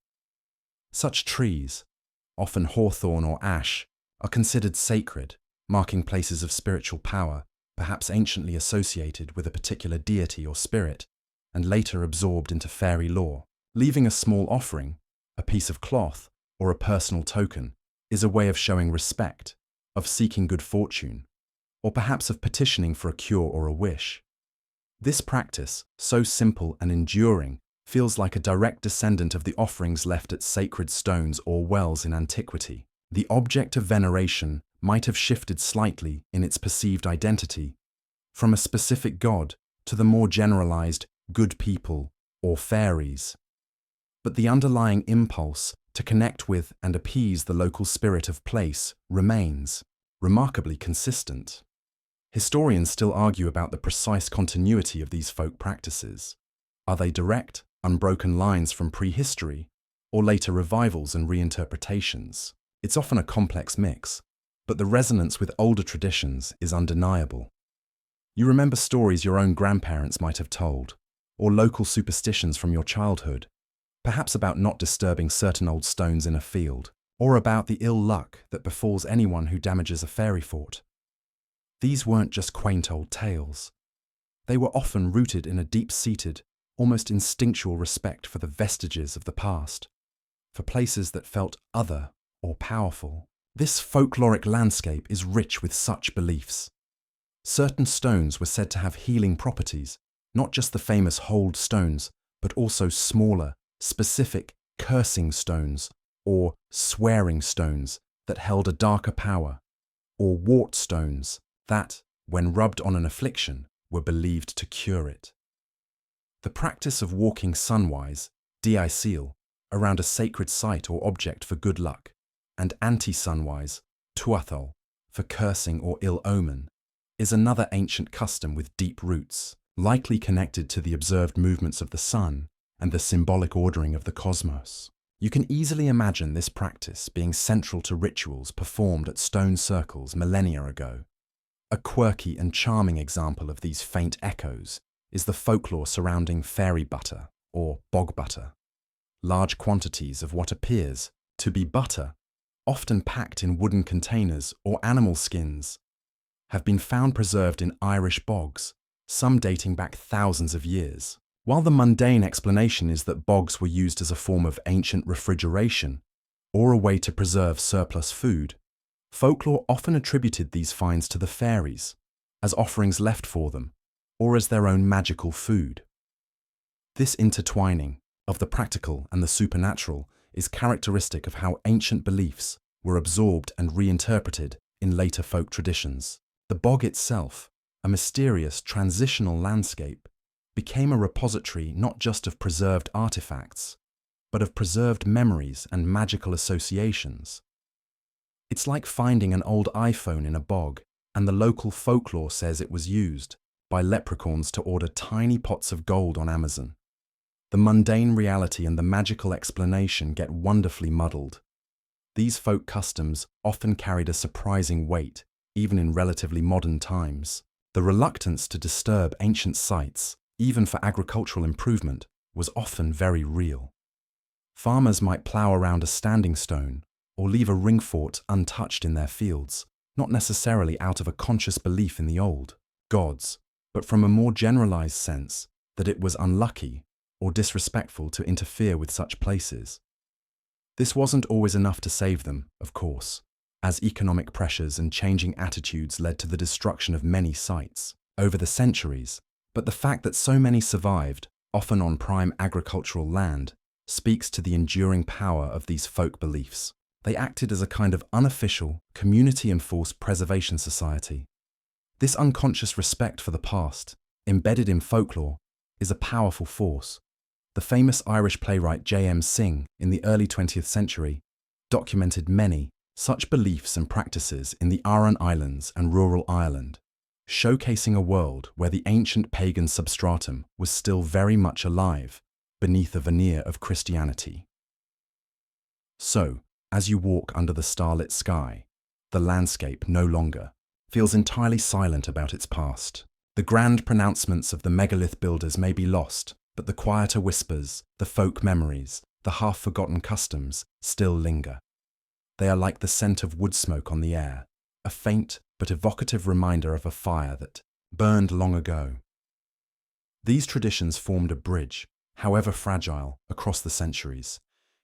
Such trees, often hawthorn or ash, are considered sacred, marking places of spiritual power, perhaps anciently associated with a particular deity or spirit, and later absorbed into fairy lore. Leaving a small offering, a piece of cloth, or a personal token, is a way of showing respect, of seeking good fortune, or perhaps of petitioning for a cure or a wish. This practice, so simple and enduring, feels like a direct descendant of the offerings left at sacred stones or wells in antiquity. The object of veneration might have shifted slightly in its perceived identity, from a specific god to the more generalized good people or fairies. But the underlying impulse to connect with and appease the local spirit of place remains remarkably consistent. Historians still argue about the precise continuity of these folk practices. Are they direct, unbroken lines from prehistory, or later revivals and reinterpretations? It's often a complex mix, but the resonance with older traditions is undeniable. You remember stories your own grandparents might have told, or local superstitions from your childhood, perhaps about not disturbing certain old stones in a field, or about the ill luck that befalls anyone who damages a fairy fort. These weren't just quaint old tales. They were often rooted in a deep-seated, almost instinctual respect for the vestiges of the past, for places that felt other or powerful. This folkloric landscape is rich with such beliefs. Certain stones were said to have healing properties, not just the famous hold stones, but also smaller, specific cursing stones or swearing stones that held a darker power, or wart stones that, when rubbed on an affliction, were believed to cure it. The practice of walking sunwise, diasil, around a sacred site or object for good luck, and anti-sunwise, tuathol, for cursing or ill omen, is another ancient custom with deep roots, likely connected to the observed movements of the sun and the symbolic ordering of the cosmos. You can easily imagine this practice being central to rituals performed at stone circles millennia ago. A quirky and charming example of these faint echoes is the folklore surrounding fairy butter, or bog butter. Large quantities of what appears to be butter, often packed in wooden containers or animal skins, have been found preserved in Irish bogs, some dating back thousands of years. While the mundane explanation is that bogs were used as a form of ancient refrigeration or a way to preserve surplus food, folklore often attributed these finds to the fairies, as offerings left for them, or as their own magical food. This intertwining of the practical and the supernatural is characteristic of how ancient beliefs were absorbed and reinterpreted in later folk traditions. The bog itself, a mysterious transitional landscape, became a repository not just of preserved artifacts, but of preserved memories and magical associations. It's like finding an old iPhone in a bog, and the local folklore says it was used by leprechauns to order tiny pots of gold on Amazon. The mundane reality and the magical explanation get wonderfully muddled. These folk customs often carried a surprising weight, even in relatively modern times. The reluctance to disturb ancient sites, even for agricultural improvement, was often very real. Farmers might plough around a standing stone or leave a ring fort untouched in their fields, not necessarily out of a conscious belief in the old gods, but from a more generalized sense that it was unlucky or disrespectful to interfere with such places. This wasn't always enough to save them, of course, as economic pressures and changing attitudes led to the destruction of many sites over the centuries. But the fact that so many survived, often on prime agricultural land, speaks to the enduring power of these folk beliefs. They acted as a kind of unofficial, community-enforced preservation society. This unconscious respect for the past, embedded in folklore, is a powerful force. The famous Irish playwright J.M. Synge, in the early 20th century, documented many such beliefs and practices in the Aran Islands and rural Ireland, showcasing a world where the ancient pagan substratum was still very much alive beneath a veneer of Christianity. So, as you walk under the starlit sky, the landscape no longer feels entirely silent about its past. The grand pronouncements of the megalith builders may be lost, but the quieter whispers, the folk memories, the half-forgotten customs still linger. They are like the scent of wood smoke on the air, a faint but evocative reminder of a fire that burned long ago. These traditions formed a bridge, however fragile, across the centuries,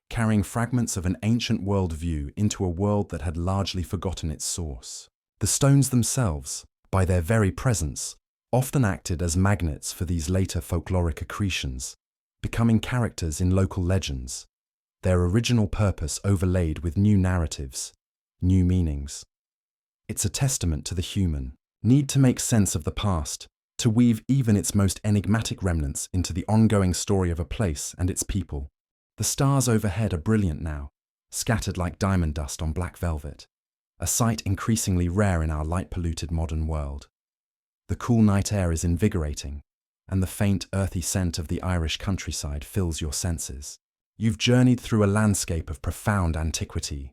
carrying fragments of an ancient worldview into a world that had largely forgotten its source. The stones themselves, by their very presence, often acted as magnets for these later folkloric accretions, becoming characters in local legends, their original purpose overlaid with new narratives, new meanings. It's a testament to the human need to make sense of the past, to weave even its most enigmatic remnants into the ongoing story of a place and its people. The stars overhead are brilliant now, scattered like diamond dust on black velvet, a sight increasingly rare in our light-polluted modern world. The cool night air is invigorating, and the faint, earthy scent of the Irish countryside fills your senses. You've journeyed through a landscape of profound antiquity,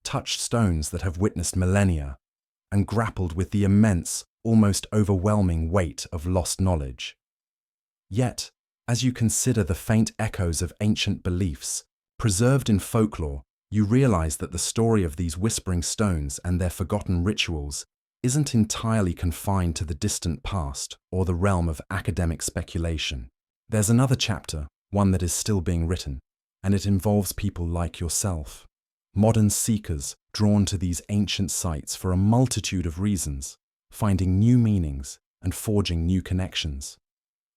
touched stones that have witnessed millennia, and grappled with the immense, almost overwhelming weight of lost knowledge. Yet, as you consider the faint echoes of ancient beliefs preserved in folklore, you realize that the story of these whispering stones and their forgotten rituals isn't entirely confined to the distant past or the realm of academic speculation. There's another chapter, one that is still being written, and it involves people like yourself, modern seekers drawn to these ancient sites for a multitude of reasons, finding new meanings and forging new connections.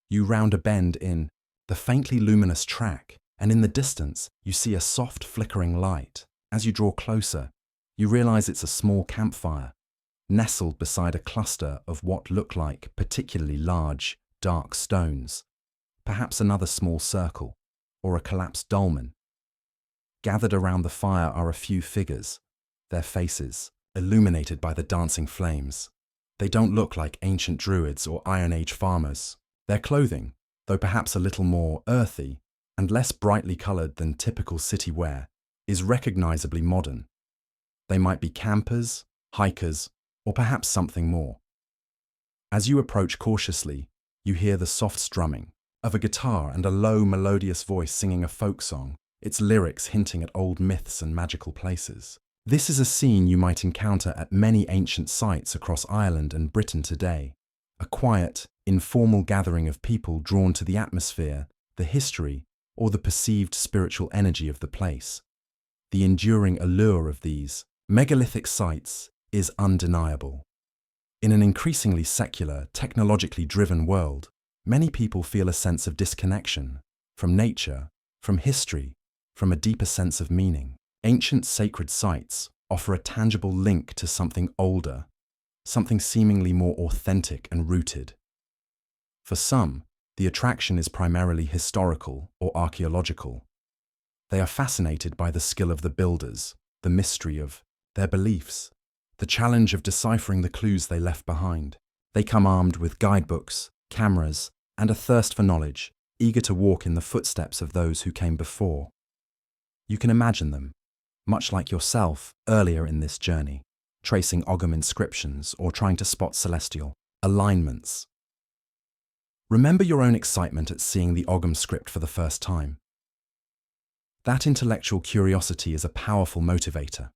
You round a bend in the faintly luminous track, and in the distance you see a soft flickering light. As you draw closer, you realize it's a small campfire, nestled beside a cluster of what look like particularly large, dark stones, perhaps another small circle, or a collapsed dolmen. Gathered around the fire are a few figures, their faces illuminated by the dancing flames. They don't look like ancient druids or Iron Age farmers. Their clothing, though perhaps a little more earthy and less brightly coloured than typical city wear, is recognisably modern. They might be campers, hikers, or perhaps something more. As you approach cautiously, you hear the soft strumming of a guitar and a low, melodious voice singing a folk song, its lyrics hinting at old myths and magical places. This is a scene you might encounter at many ancient sites across Ireland and Britain today. A quiet, informal gathering of people drawn to the atmosphere, the history, or the perceived spiritual energy of the place. The enduring allure of these megalithic sites is undeniable. In an increasingly secular, technologically driven world, many people feel a sense of disconnection from nature, from history, from a deeper sense of meaning. Ancient sacred sites offer a tangible link to something older, something seemingly more authentic and rooted. For some, the attraction is primarily historical or archaeological. They are fascinated by the skill of the builders, the mystery of their beliefs, the challenge of deciphering the clues they left behind. They come armed with guidebooks, cameras, and a thirst for knowledge, eager to walk in the footsteps of those who came before. You can imagine them, much like yourself earlier in this journey, tracing Ogham inscriptions or trying to spot celestial alignments. Remember your own excitement at seeing the Ogham script for the first time. That intellectual curiosity is a powerful motivator.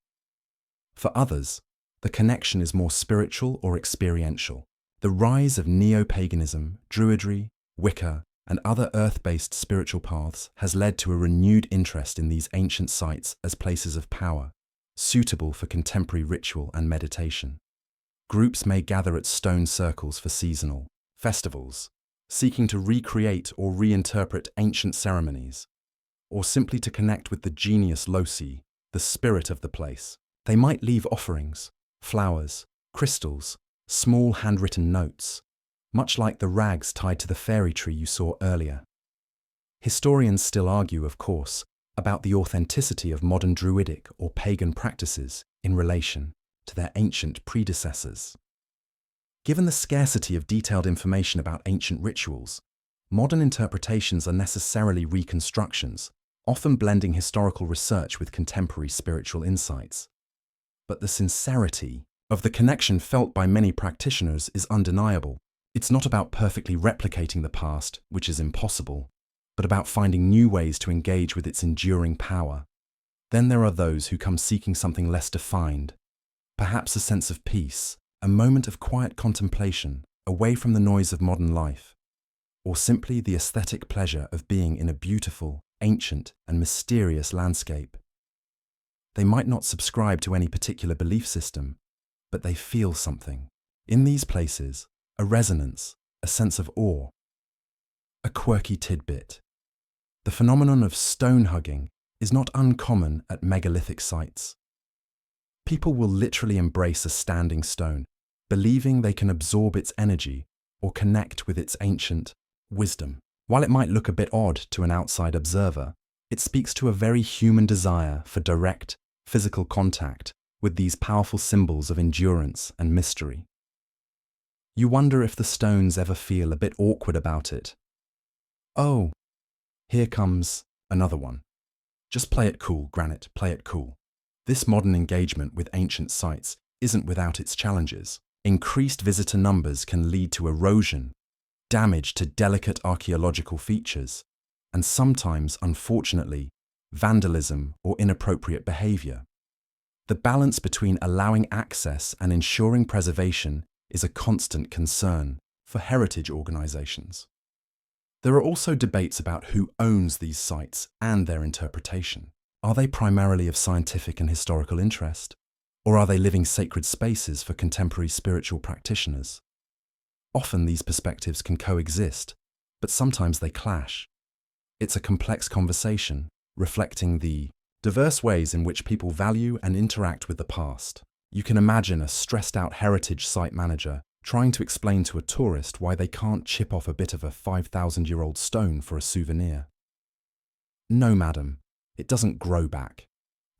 For others, the connection is more spiritual or experiential. The rise of neo-paganism, druidry, Wicca, and other earth-based spiritual paths has led to a renewed interest in these ancient sites as places of power, suitable for contemporary ritual and meditation. Groups may gather at stone circles for seasonal festivals, seeking to recreate or reinterpret ancient ceremonies, or simply to connect with the genius loci, the spirit of the place. They might leave offerings, flowers, crystals, small handwritten notes, much like the rags tied to the fairy tree you saw earlier. Historians still argue, of course, about the authenticity of modern druidic or pagan practices in relation to their ancient predecessors. Given the scarcity of detailed information about ancient rituals, modern interpretations are necessarily reconstructions, often blending historical research with contemporary spiritual insights. But the sincerity of the connection felt by many practitioners is undeniable. It's not about perfectly replicating the past, which is impossible, but about finding new ways to engage with its enduring power. Then there are those who come seeking something less defined, perhaps a sense of peace, a moment of quiet contemplation, away from the noise of modern life, or simply the aesthetic pleasure of being in a beautiful, ancient, and mysterious landscape. They might not subscribe to any particular belief system, but they feel something. In these places, a resonance, a sense of awe. A quirky tidbit. The phenomenon of stone hugging is not uncommon at megalithic sites. People will literally embrace a standing stone, believing they can absorb its energy or connect with its ancient wisdom. While it might look a bit odd to an outside observer, it speaks to a very human desire for direct, physical contact with these powerful symbols of endurance and mystery. You wonder if the stones ever feel a bit awkward about it. Oh, here comes another one. Just play it cool, granite, play it cool. This modern engagement with ancient sites isn't without its challenges. Increased visitor numbers can lead to erosion, damage to delicate archaeological features, and sometimes, unfortunately, vandalism or inappropriate behavior. The balance between allowing access and ensuring preservation is a constant concern for heritage organizations. There are also debates about who owns these sites and their interpretation. Are they primarily of scientific and historical interest, or are they living sacred spaces for contemporary spiritual practitioners? Often these perspectives can coexist, but sometimes they clash. It's a complex conversation, reflecting the diverse ways in which people value and interact with the past. You can imagine a stressed-out heritage site manager trying to explain to a tourist why they can't chip off a bit of a 5,000-year-old stone for a souvenir. No, madam, it doesn't grow back.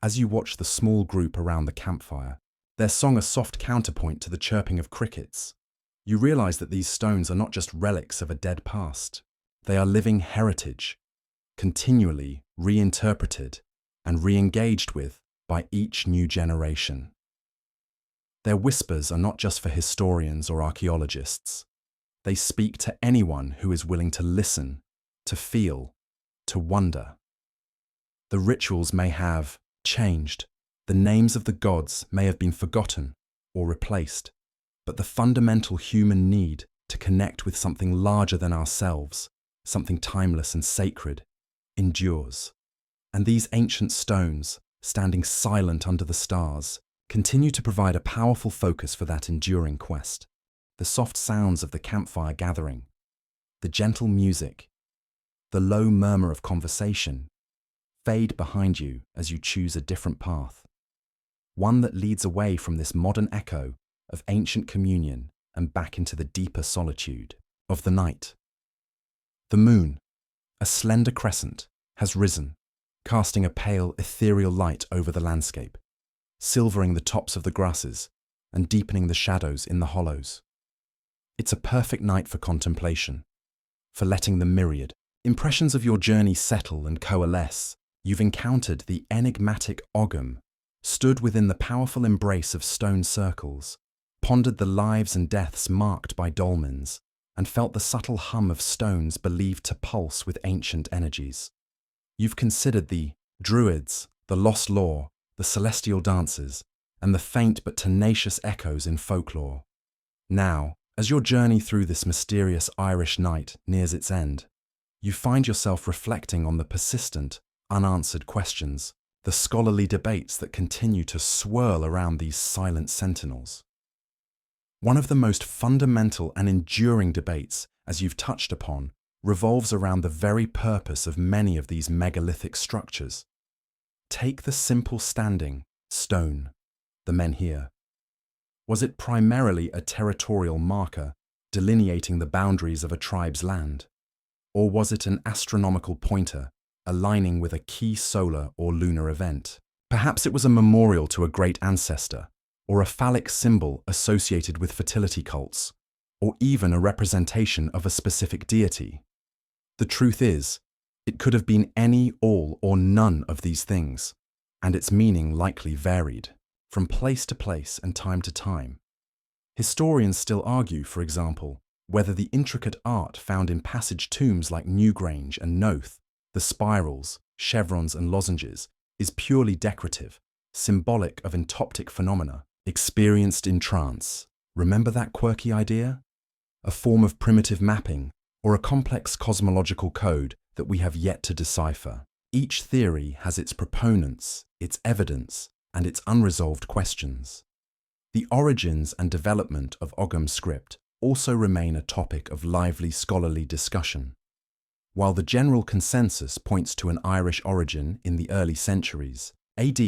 As you watch the small group around the campfire, their song a soft counterpoint to the chirping of crickets, you realize that these stones are not just relics of a dead past. They are living heritage, continually reinterpreted and re-engaged with by each new generation. Their whispers are not just for historians or archaeologists. They speak to anyone who is willing to listen, to feel, to wonder. The rituals may have changed, the names of the gods may have been forgotten or replaced, but the fundamental human need to connect with something larger than ourselves, something timeless and sacred, endures. And these ancient stones, standing silent under the stars, continue to provide a powerful focus for that enduring quest. The soft sounds of the campfire gathering, the gentle music, the low murmur of conversation fade behind you as you choose a different path, one that leads away from this modern echo of ancient communion and back into the deeper solitude of the night. The moon, a slender crescent, has risen, casting a pale, ethereal light over the landscape, silvering the tops of the grasses and deepening the shadows in the hollows. It's a perfect night for contemplation, for letting the myriad impressions of your journey settle and coalesce. You've encountered the enigmatic Ogham, stood within the powerful embrace of stone circles, pondered the lives and deaths marked by dolmens, and felt the subtle hum of stones believed to pulse with ancient energies. You've considered the druids, the lost lore, the celestial dances, and the faint but tenacious echoes in folklore. Now, as your journey through this mysterious Irish night nears its end, you find yourself reflecting on the persistent, unanswered questions, the scholarly debates that continue to swirl around these silent sentinels. One of the most fundamental and enduring debates, as you've touched upon, revolves around the very purpose of many of these megalithic structures. Take the simple standing stone, the menhir. Was it primarily a territorial marker delineating the boundaries of a tribe's land? Or was it an astronomical pointer aligning with a key solar or lunar event? Perhaps it was a memorial to a great ancestor, or a phallic symbol associated with fertility cults, or even a representation of a specific deity. The truth is, it could have been any, all, or none of these things, and its meaning likely varied from place to place and time to time. Historians still argue, for example, whether the intricate art found in passage tombs like Newgrange and Noath, the spirals, chevrons and lozenges, is purely decorative, symbolic of entoptic phenomena, experienced in trance. Remember that quirky idea? A form of primitive mapping, or a complex cosmological code that we have yet to decipher. Each theory has its proponents, its evidence, and its unresolved questions. The origins and development of Ogham script also remain a topic of lively scholarly discussion. While the general consensus points to an Irish origin in the early centuries, AD,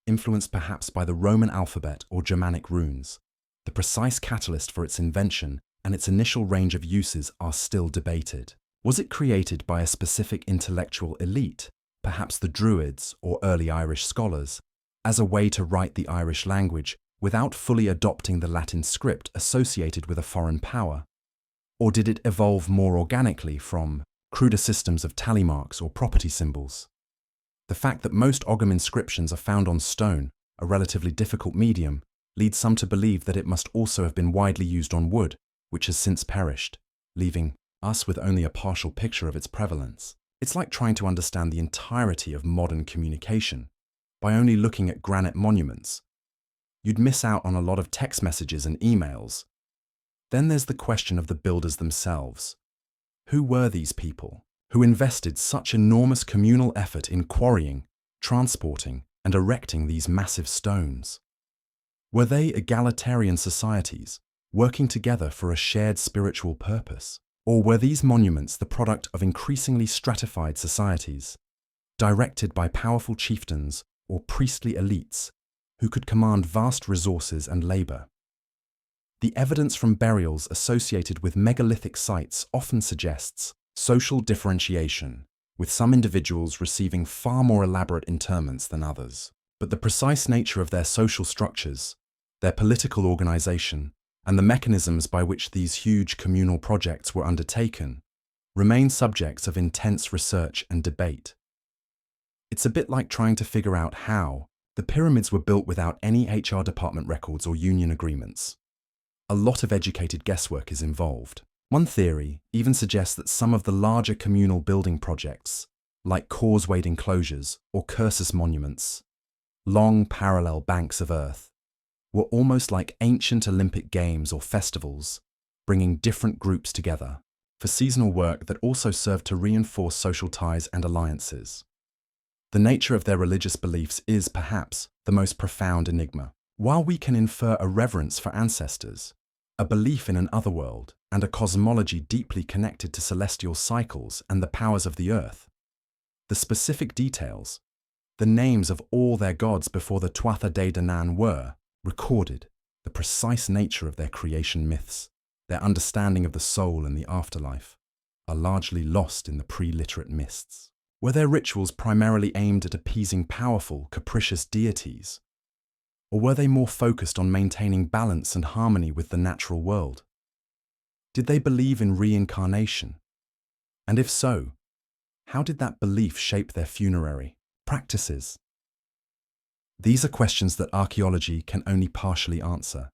influenced perhaps by the Roman alphabet or Germanic runes, the precise catalyst for its invention and its initial range of uses are still debated. Was it created by a specific intellectual elite, perhaps the Druids or early Irish scholars, as a way to write the Irish language without fully adopting the Latin script associated with a foreign power? Or did it evolve more organically from cruder systems of tally marks or property symbols? The fact that most Ogham inscriptions are found on stone, a relatively difficult medium, leads some to believe that it must also have been widely used on wood, which has since perished, leaving us with only a partial picture of its prevalence. It's like trying to understand the entirety of modern communication by only looking at granite monuments. You'd miss out on a lot of text messages and emails. Then there's the question of the builders themselves. Who were these people who invested such enormous communal effort in quarrying, transporting, and erecting these massive stones? Were they egalitarian societies working together for a shared spiritual purpose? Or were these monuments the product of increasingly stratified societies, directed by powerful chieftains or priestly elites who could command vast resources and labor? The evidence from burials associated with megalithic sites often suggests social differentiation, with some individuals receiving far more elaborate interments than others. But the precise nature of their social structures, their political organization, and the mechanisms by which these huge communal projects were undertaken remain subjects of intense research and debate. It's a bit like trying to figure out how the pyramids were built without any HR department records or union agreements. A lot of educated guesswork is involved. One theory even suggests that some of the larger communal building projects, like causewayed enclosures or cursus monuments, long parallel banks of earth, were almost like ancient Olympic games or festivals, bringing different groups together for seasonal work that also served to reinforce social ties and alliances. The nature of their religious beliefs is, perhaps, the most profound enigma. While we can infer a reverence for ancestors, a belief in an otherworld, and a cosmology deeply connected to celestial cycles and the powers of the earth, the specific details, the names of all their gods before the Tuatha De Danann were recorded, the precise nature of their creation myths, their understanding of the soul and the afterlife, are largely lost in the pre-literate mists. Were their rituals primarily aimed at appeasing powerful, capricious deities? Or were they more focused on maintaining balance and harmony with the natural world? Did they believe in reincarnation? And if so, how did that belief shape their funerary practices? These are questions that archaeology can only partially answer,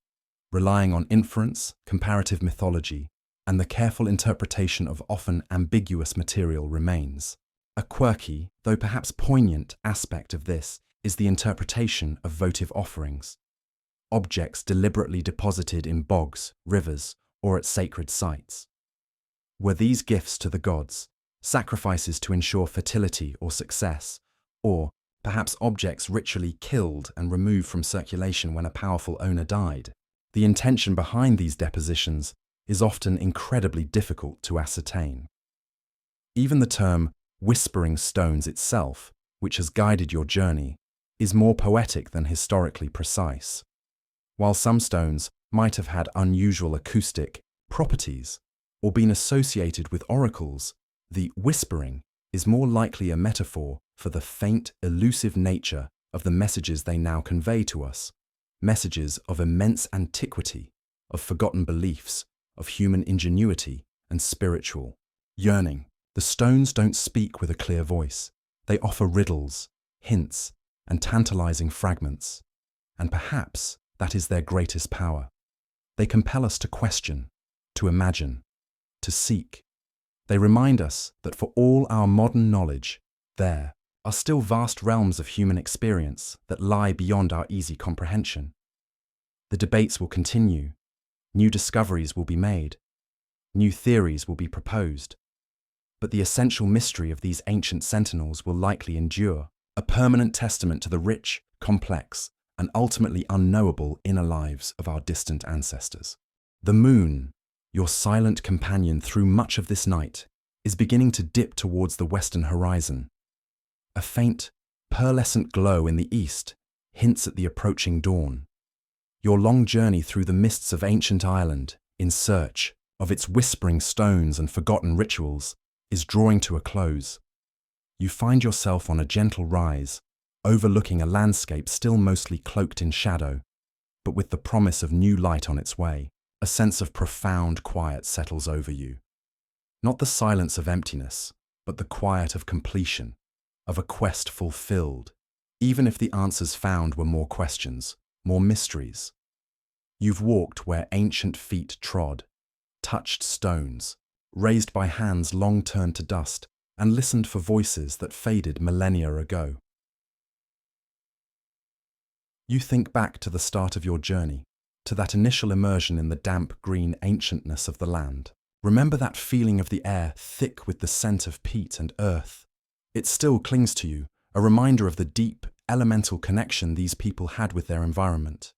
relying on inference, comparative mythology, and the careful interpretation of often ambiguous material remains. A quirky, though perhaps poignant, aspect of this is the interpretation of votive offerings, objects deliberately deposited in bogs, rivers, or at sacred sites. Were these gifts to the gods, sacrifices to ensure fertility or success, or perhaps objects ritually killed and removed from circulation when a powerful owner died? The intention behind these depositions is often incredibly difficult to ascertain. Even the term whispering stones itself, which has guided your journey, is more poetic than historically precise. While some stones might have had unusual acoustic properties or been associated with oracles, the whispering is more likely a metaphor for the faint, elusive nature of the messages they now convey to us, messages of immense antiquity, of forgotten beliefs, of human ingenuity and spiritual yearning. The stones don't speak with a clear voice. They offer riddles, hints, and tantalizing fragments. And perhaps that is their greatest power. They compel us to question, to imagine, to seek. They remind us that for all our modern knowledge, there are still vast realms of human experience that lie beyond our easy comprehension. The debates will continue. New discoveries will be made. New theories will be proposed. But the essential mystery of these ancient sentinels will likely endure, a permanent testament to the rich, complex, and ultimately unknowable inner lives of our distant ancestors. The moon, your silent companion through much of this night, is beginning to dip towards the western horizon. A faint, pearlescent glow in the east hints at the approaching dawn. Your long journey through the mists of ancient Ireland, in search of its whispering stones and forgotten rituals, is drawing to a close. You find yourself on a gentle rise, overlooking a landscape still mostly cloaked in shadow, but with the promise of new light on its way. A sense of profound quiet settles over you. Not the silence of emptiness, but the quiet of completion, of a quest fulfilled, even if the answers found were more questions, more mysteries. You've walked where ancient feet trod, touched stones, raised by hands long turned to dust, and listened for voices that faded millennia ago. You think back to the start of your journey, to that initial immersion in the damp green ancientness of the land. Remember that feeling of the air thick with the scent of peat and earth. It still clings to you, a reminder of the deep, elemental connection these people had with their environment.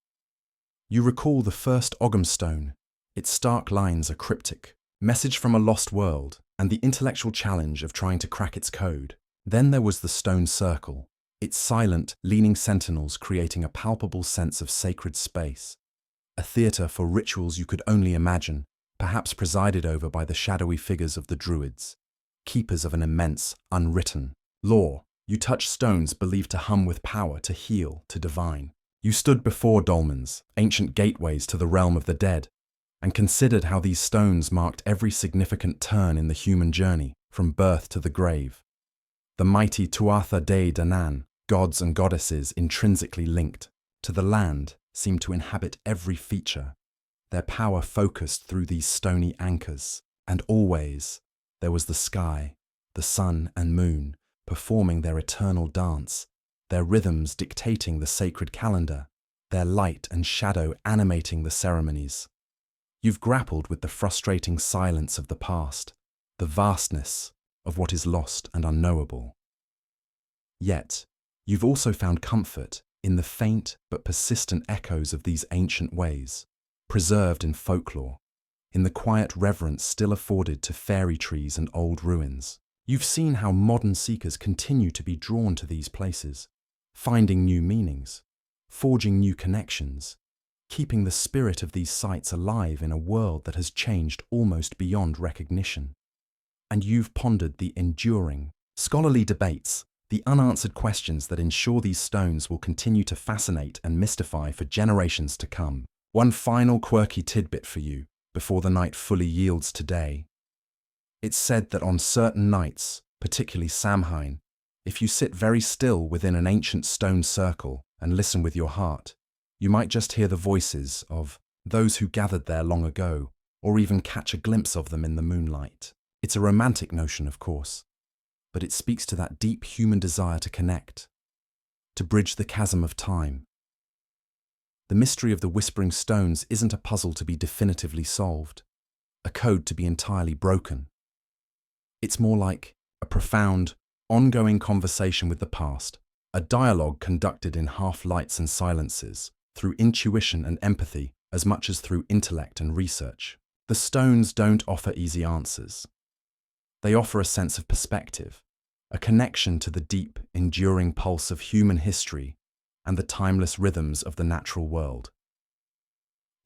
You recall the first Ogham stone, its stark lines are cryptic, message from a lost world, and the intellectual challenge of trying to crack its code. Then there was the stone circle, its silent, leaning sentinels creating a palpable sense of sacred space. A theatre for rituals you could only imagine, perhaps presided over by the shadowy figures of the druids, keepers of an immense, unwritten lore. You touched stones believed to hum with power, to heal, to divine. You stood before dolmens, ancient gateways to the realm of the dead, and considered how these stones marked every significant turn in the human journey, from birth to the grave. The mighty Tuatha De Danann, gods and goddesses intrinsically linked to the land, seemed to inhabit every feature, their power focused through these stony anchors. And always there was the sky, the sun and moon, performing their eternal dance, their rhythms dictating the sacred calendar, their light and shadow animating the ceremonies. You've grappled with the frustrating silence of the past, the vastness of what is lost and unknowable. Yet, you've also found comfort in the faint but persistent echoes of these ancient ways, preserved in folklore, in the quiet reverence still afforded to fairy trees and old ruins. You've seen how modern seekers continue to be drawn to these places, finding new meanings, forging new connections, keeping the spirit of these sites alive in a world that has changed almost beyond recognition. And you've pondered the enduring, scholarly debates, the unanswered questions that ensure these stones will continue to fascinate and mystify for generations to come. One final quirky tidbit for you before the night fully yields to day. It's said that on certain nights, particularly Samhain, if you sit very still within an ancient stone circle and listen with your heart, you might just hear the voices of those who gathered there long ago, or even catch a glimpse of them in the moonlight. It's a romantic notion, of course, but it speaks to that deep human desire to connect, to bridge the chasm of time. The mystery of the whispering stones isn't a puzzle to be definitively solved, a code to be entirely broken. It's more like a profound, ongoing conversation with the past, a dialogue conducted in half-lights and silences, through intuition and empathy as much as through intellect and research. The stones don't offer easy answers. They offer a sense of perspective, a connection to the deep, enduring pulse of human history and the timeless rhythms of the natural world.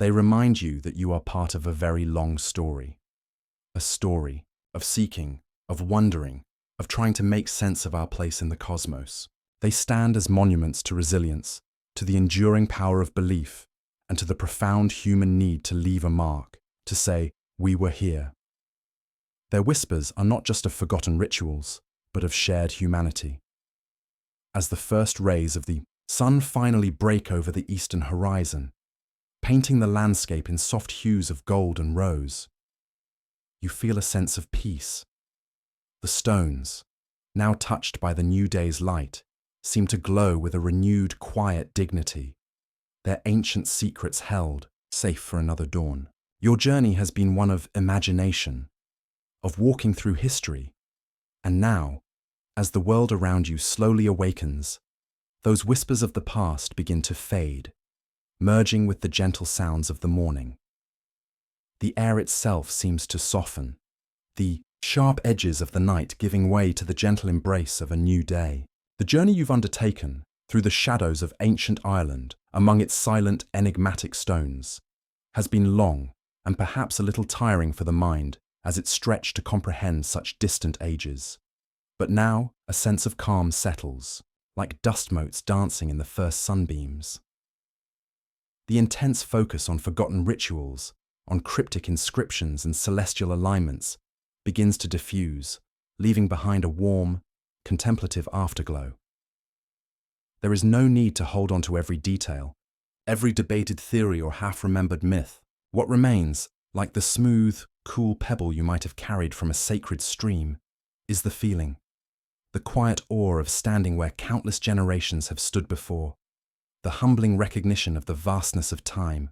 They remind you that you are part of a very long story. A story of seeking, of wondering, of trying to make sense of our place in the cosmos. They stand as monuments to resilience, to the enduring power of belief, and to the profound human need to leave a mark, to say, we were here. Their whispers are not just of forgotten rituals, but of shared humanity. As the first rays of the sun finally break over the eastern horizon, painting the landscape in soft hues of gold and rose, you feel a sense of peace. The stones, now touched by the new day's light, seem to glow with a renewed, quiet dignity, their ancient secrets held, safe for another dawn. Your journey has been one of imagination, of walking through history, and now, as the world around you slowly awakens, those whispers of the past begin to fade, merging with the gentle sounds of the morning. The air itself seems to soften, the sharp edges of the night giving way to the gentle embrace of a new day. The journey you've undertaken through the shadows of ancient Ireland, among its silent, enigmatic stones, has been long and perhaps a little tiring for the mind as it stretched to comprehend such distant ages. But now a sense of calm settles, like dust motes dancing in the first sunbeams. The intense focus on forgotten rituals, on cryptic inscriptions and celestial alignments, begins to diffuse, leaving behind a warm, contemplative afterglow. There is no need to hold on to every detail, every debated theory or half-remembered myth. What remains, like the smooth, cool pebble you might have carried from a sacred stream, is the feeling, the quiet awe of standing where countless generations have stood before, the humbling recognition of the vastness of time,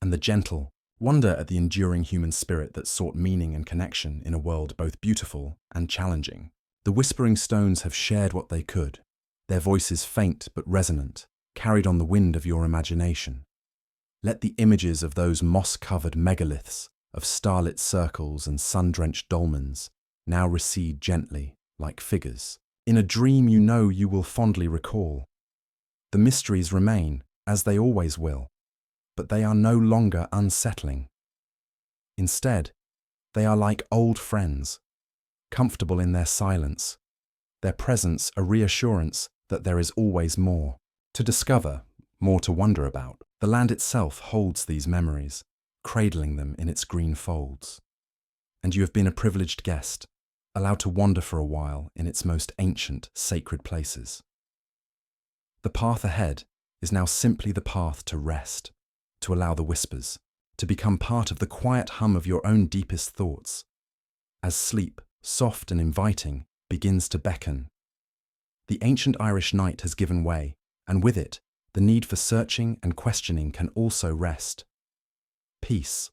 and the gentle wonder at the enduring human spirit that sought meaning and connection in a world both beautiful and challenging. The whispering stones have shared what they could, their voices faint but resonant, carried on the wind of your imagination. Let the images of those moss-covered megaliths, of starlit circles and sun-drenched dolmens, now recede gently, like figures. In a dream you know you will fondly recall. The mysteries remain, as they always will, but they are no longer unsettling. Instead, they are like old friends, comfortable in their silence, their presence a reassurance that there is always more to discover, more to wonder about. The land itself holds these memories, cradling them in its green folds. And you have been a privileged guest, allowed to wander for a while in its most ancient, sacred places. The path ahead is now simply the path to rest, to allow the whispers, to become part of the quiet hum of your own deepest thoughts, as sleep, soft and inviting, begins to beckon. The ancient Irish night has given way, and with it, the need for searching and questioning can also rest. Peace,